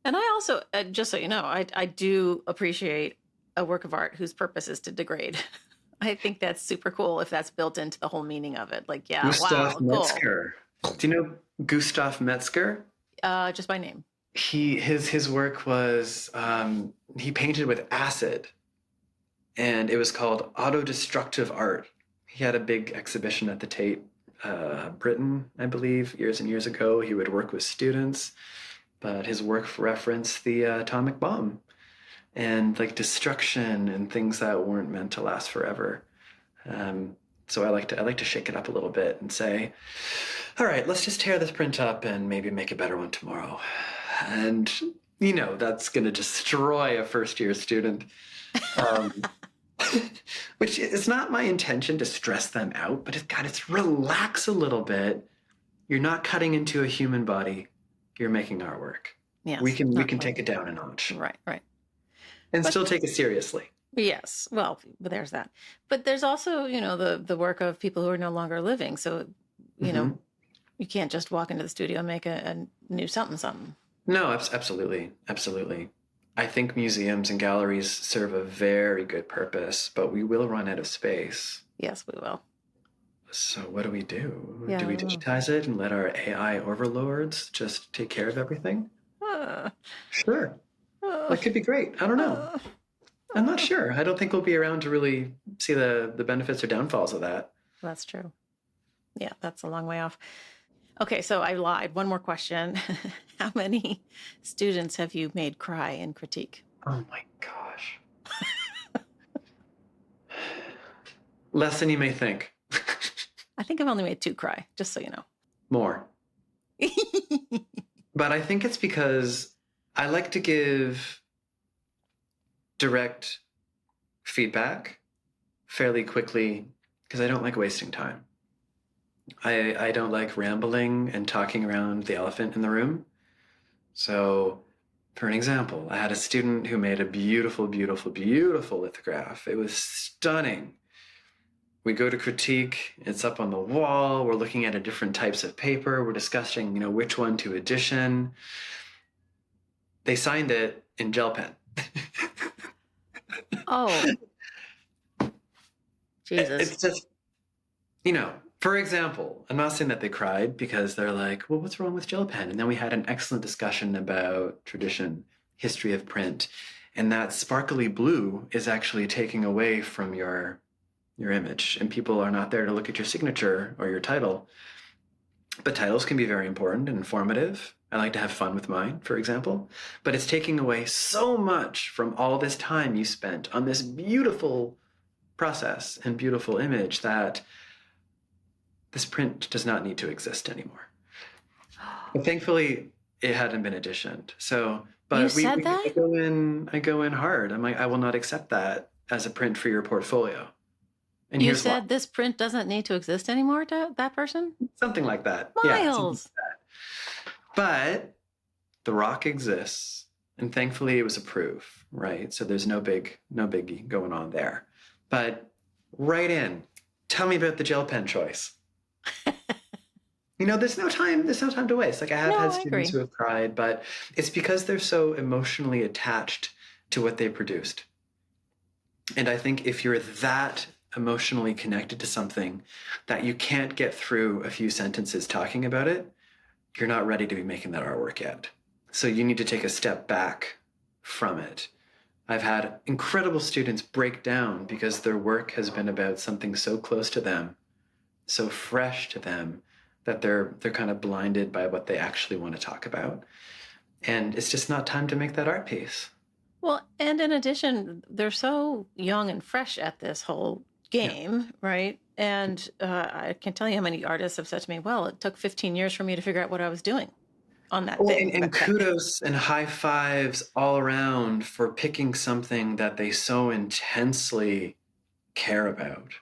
And I also, just so you know, I do appreciate a work of art whose purpose is to degrade. I think that's super cool if that's built into the whole meaning of it. Like, yeah, Gustav wow, Metzger. Do you know Gustav Metzger? cool. Just by name. His work was he painted with acid, and it was called autodestructive art. He had a big exhibition at the Tate, Britain, I believe, years and years ago. He would work with students, but his work referenced the atomic bomb and like destruction and things that weren't meant to last forever. So I like to shake it up a little bit and say, all right, let's just tear this print up and maybe make a better one tomorrow. And You know, that's going to destroy a first-year student. Um, which is not my intention to stress them out, but it's relax a little bit. You're not cutting into a human body. You're making artwork. Yes, We can take it down a notch. Right. And But still take it seriously. yes, well, there's that. But there's also, the work of people who are no longer living. So, you can't just walk into the studio and make a new something. No, absolutely. Absolutely. I think museums and galleries serve a very good purpose, but we will run out of space. Yes, we will. So what do we do? Yeah, Do we digitize it and let our AI overlords just take care of everything? Sure. That could be great. I don't know. I'm not sure. I don't think we'll be around to really see the benefits or downfalls of that. That's true. Yeah, that's a long way off. Okay, so I lied. One more question. How many students have you made cry in critique? Oh my gosh. Less than you may think. I think I've only made 2 cry, just so you know. More. But I think it's because I like to give direct feedback fairly quickly because I don't like wasting time. I don't like rambling and talking around the elephant in the room. So, for an example, I had a student who made a beautiful, beautiful, beautiful lithograph. It was stunning. We go to critique, it's up on the wall, we're looking at different types of paper, we're discussing, which one to edition. They signed it in gel pen. Oh. Jesus. It's just, for example, I'm not saying that they cried because they're like, well, what's wrong with gel pen? And then we had an excellent discussion about tradition, history of print, and that sparkly blue is actually taking away from your image, and people are not there to look at your signature or your title. But titles can be very important and informative. I like to have fun with mine, for example, but it's taking away so much from all this time you spent on this beautiful process and beautiful image that this print does not need to exist anymore. But thankfully, it hadn't been editioned. So, but you said that? I go in hard. I'm like, I will not accept that as a print for your portfolio. And you said why. This print doesn't need to exist anymore to that person? Something like that. Myles. Yeah, but the rock exists, and thankfully it was approved, right? So there's no biggie going on there. But right in, tell me about the gel pen choice. There's no time to waste. Like I have had students who have cried, but it's because they're so emotionally attached to what they produced. And I think if you're that emotionally connected to something that you can't get through a few sentences talking about it, you're not ready to be making that artwork yet. So you need to take a step back from it. I've had incredible students break down because their work has been about something so close to them, so fresh to them, that they're kind of blinded by what they actually want to talk about. And it's just not time to make that art piece. Well, and in addition, they're so young and fresh at this whole game, right? And I can't tell you how many artists have said to me, well, it took 15 years for me to figure out what I was doing on that thing. And kudos and high fives all around for picking something that they so intensely care about.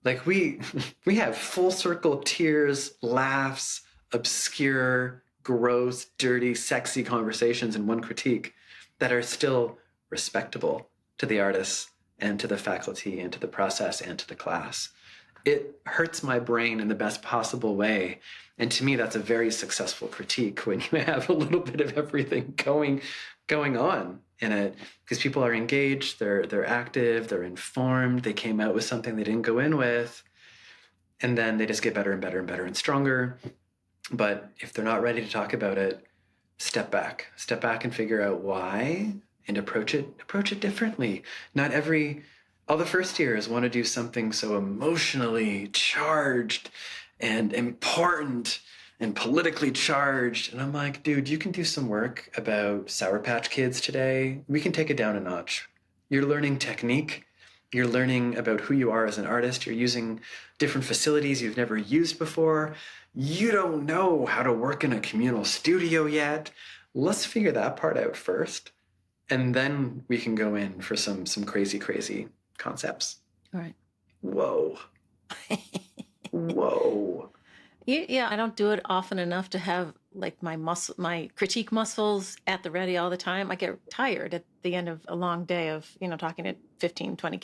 Like we have full circle tears, laughs, obscure, gross, dirty, sexy conversations in one critique that are still respectable to the artists and to the faculty and to the process and to the class. It hurts my brain in the best possible way. And to me, that's a very successful critique when you have a little bit of everything going on in it, because people are engaged, they're active, they're informed, they came out with something they didn't go in with, and then they just get better and better and better and stronger. But if they're not ready to talk about it, step back and figure out why and approach it differently. Not all the first years want to do something so emotionally charged and important and politically charged. And I'm like, dude, you can do some work about Sour Patch Kids today. We can take it down a notch. You're learning technique. You're learning about who you are as an artist. You're using different facilities you've never used before. You don't know how to work in a communal studio yet. let's figure that part out first. And then we can go in for some crazy, crazy concepts. All right. Whoa. Whoa. Yeah, I don't do it often enough to have like my critique muscles at the ready all the time. I get tired at the end of a long day of, talking to 15, 20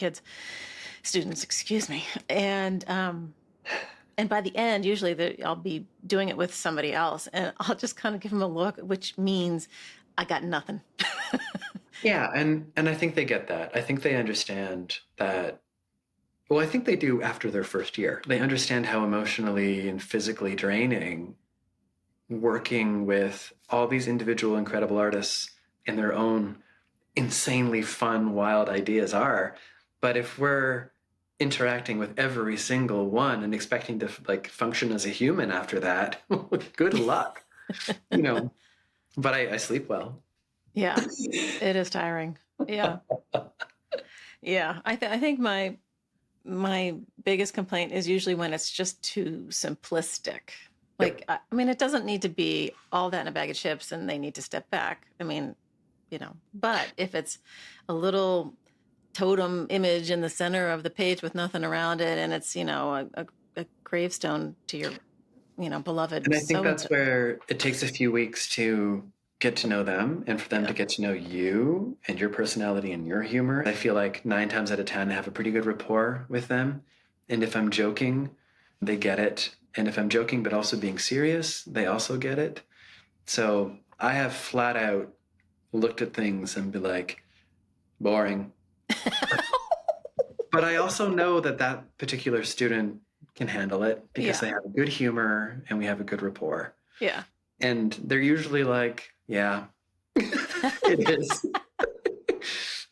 students, excuse me. And by the end, usually I'll be doing it with somebody else, and I'll just kind of give them a look, which means I got nothing. Yeah, and I think they get that. I think they understand that. Well, I think they do after their first year. They understand how emotionally and physically draining working with all these individual incredible artists in their own insanely fun, wild ideas are. But if we're interacting with every single one and expecting to like function as a human after that, good luck. But I sleep well. Yeah, it is tiring. Yeah. Yeah. I think my biggest complaint is usually when it's just too simplistic. Like, yep. I mean, it doesn't need to be all that in a bag of chips and they need to step back. I mean, but if it's a little totem image in the center of the page with nothing around it, and it's, a gravestone to your, beloved. And I think that's where it takes a few weeks to get to know them and for them to get to know you and your personality and your humor. I feel like 9 times out of 10, I have a pretty good rapport with them. And if I'm joking, they get it. And if I'm joking, but also being serious, they also get it. So I have flat out looked at things and be like, boring. But I also know that particular student can handle it because they have a good humor and we have a good rapport. Yeah. And they're usually like, yeah, it is.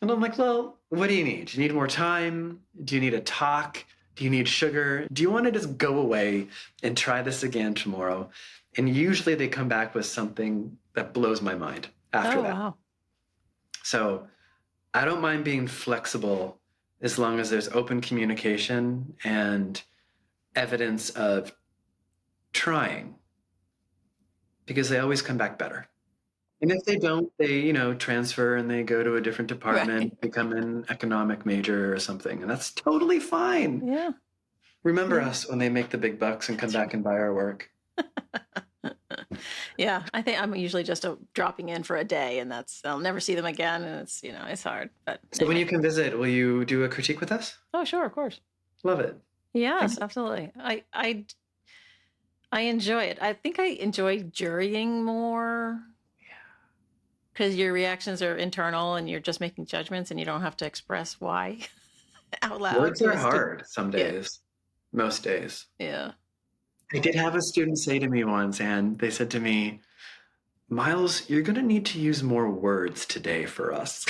And I'm like, well, what do you need? Do you need more time? Do you need a talk? Do you need sugar? Do you want to just go away and try this again tomorrow? And usually they come back with something that blows my mind after that. Wow. So I don't mind being flexible as long as there's open communication and evidence of trying, because they always come back better. And if they don't, they, transfer and they go to a different department, become an economic major or something. And that's totally fine. Yeah. Remember us when they make the big bucks and come back and buy our work. Yeah. I think I'm usually just dropping in for a day, and I'll never see them again. And it's, it's hard. But so when you can visit, will you do a critique with us? Oh, sure. Of course. Love it. Yes, absolutely. I enjoy it. I think I enjoy jurying more. Because your reactions are internal and you're just making judgments and you don't have to express why out loud. Words are hard some days, most days. Yeah. I did have a student say to me once, and they said to me, Myles, you're going to need to use more words today for us.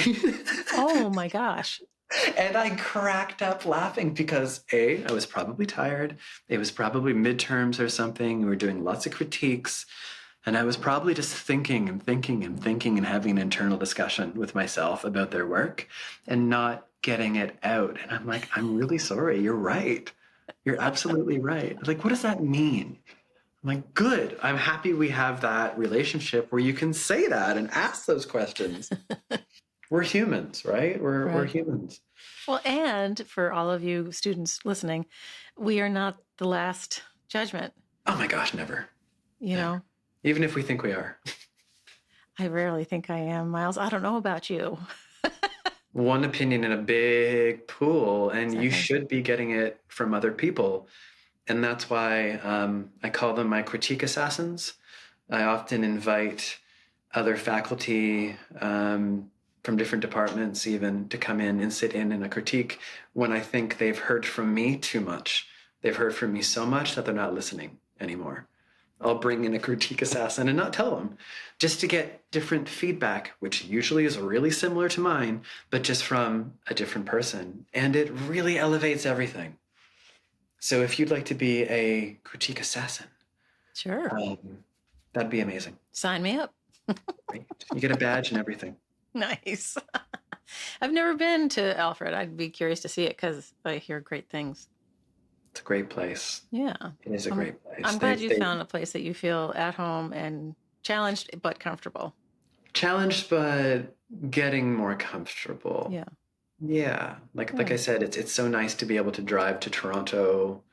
Oh my gosh. And I cracked up laughing because I was probably tired. It was probably midterms or something. We were doing lots of critiques. And I was probably just thinking and having an internal discussion with myself about their work and not getting it out. And I'm like, I'm really sorry. You're right. You're absolutely right. Like, what does that mean? I'm like, good. I'm happy we have that relationship where you can say that and ask those questions. We're humans, right? We're humans. Well, and for all of you students listening, we are not the last judgment. Oh my gosh, never. You know? Even if we think we are. I rarely think I am, Myles. I don't know about you. One opinion in a big pool, and you should be getting it from other people. And that's why I call them my critique assassins. I often invite other faculty from different departments even to come in and sit in a critique when I think they've heard from me too much. They've heard from me so much that they're not listening anymore. I'll bring in a critique assassin and not tell them, just to get different feedback, which usually is really similar to mine, but just from a different person. And it really elevates everything. So if you'd like to be a critique assassin, sure, that'd be amazing. Sign me up. Great. You get a badge and everything. Nice. I've never been to Alfred. I'd be curious to see it because I hear great things. It's a great place. Yeah. It is a great place. I'm glad you found a place that you feel at home and challenged, but comfortable. challenged, but getting more comfortable. Yeah. Yeah. Like I said, it's so nice to be able to drive to Toronto,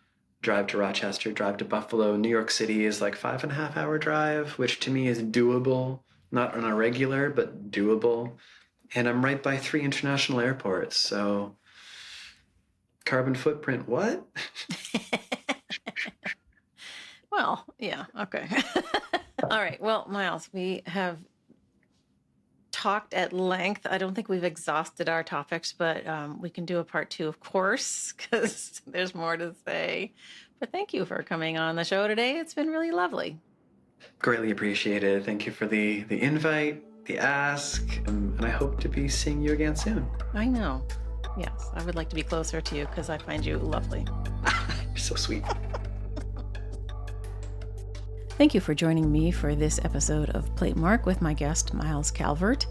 drive to Rochester, drive to Buffalo. New York City is like 5.5 hour drive, which to me is doable. Not on a regular, but doable. And I'm right by 3 international airports. So carbon footprint, what? Well, yeah. Okay. All right. Well, Myles, we have talked at length. I don't think we've exhausted our topics, but we can do a part 2, of course, because there's more to say. But thank you for coming on the show today. It's been really lovely. Greatly appreciated. Thank you for the invite, the ask, and I hope to be seeing you again soon. I know. Yes, I would like to be closer to you because I find you lovely. You're so sweet. Thank you for joining me for this episode of Platemark with my guest, Myles Calvert.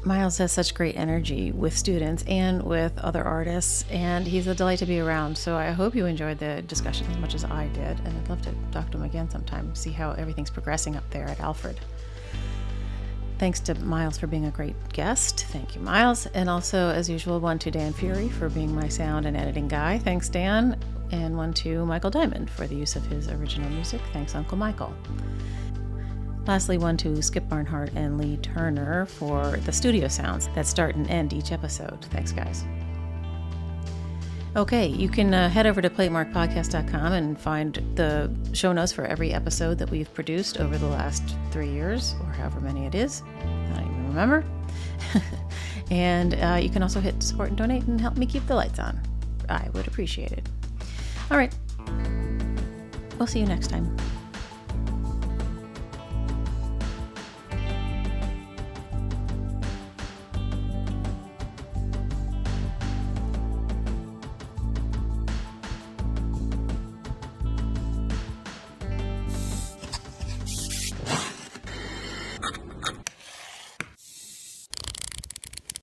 Myles has such great energy with students and with other artists, and he's a delight to be around. So I hope you enjoyed the discussion as much as I did, and I'd love to talk to him again sometime, see how everything's progressing up there at Alfred. Thanks to Myles for being a great guest. Thank you, Myles. And also, as usual, one to Dan Fury for being my sound and editing guy. Thanks, Dan. And one to Michael Diamond for the use of his original music. Thanks, Uncle Michael. Lastly, one to Skip Barnhart and Lee Turner for the studio sounds that start and end each episode. Thanks, guys. Okay, you can head over to platemarkpodcast.com and find the show notes for every episode that we've produced over the last 3 years, or however many it is. I don't even remember. And you can also hit support and donate and help me keep the lights on. I would appreciate it. All right. We'll see you next time.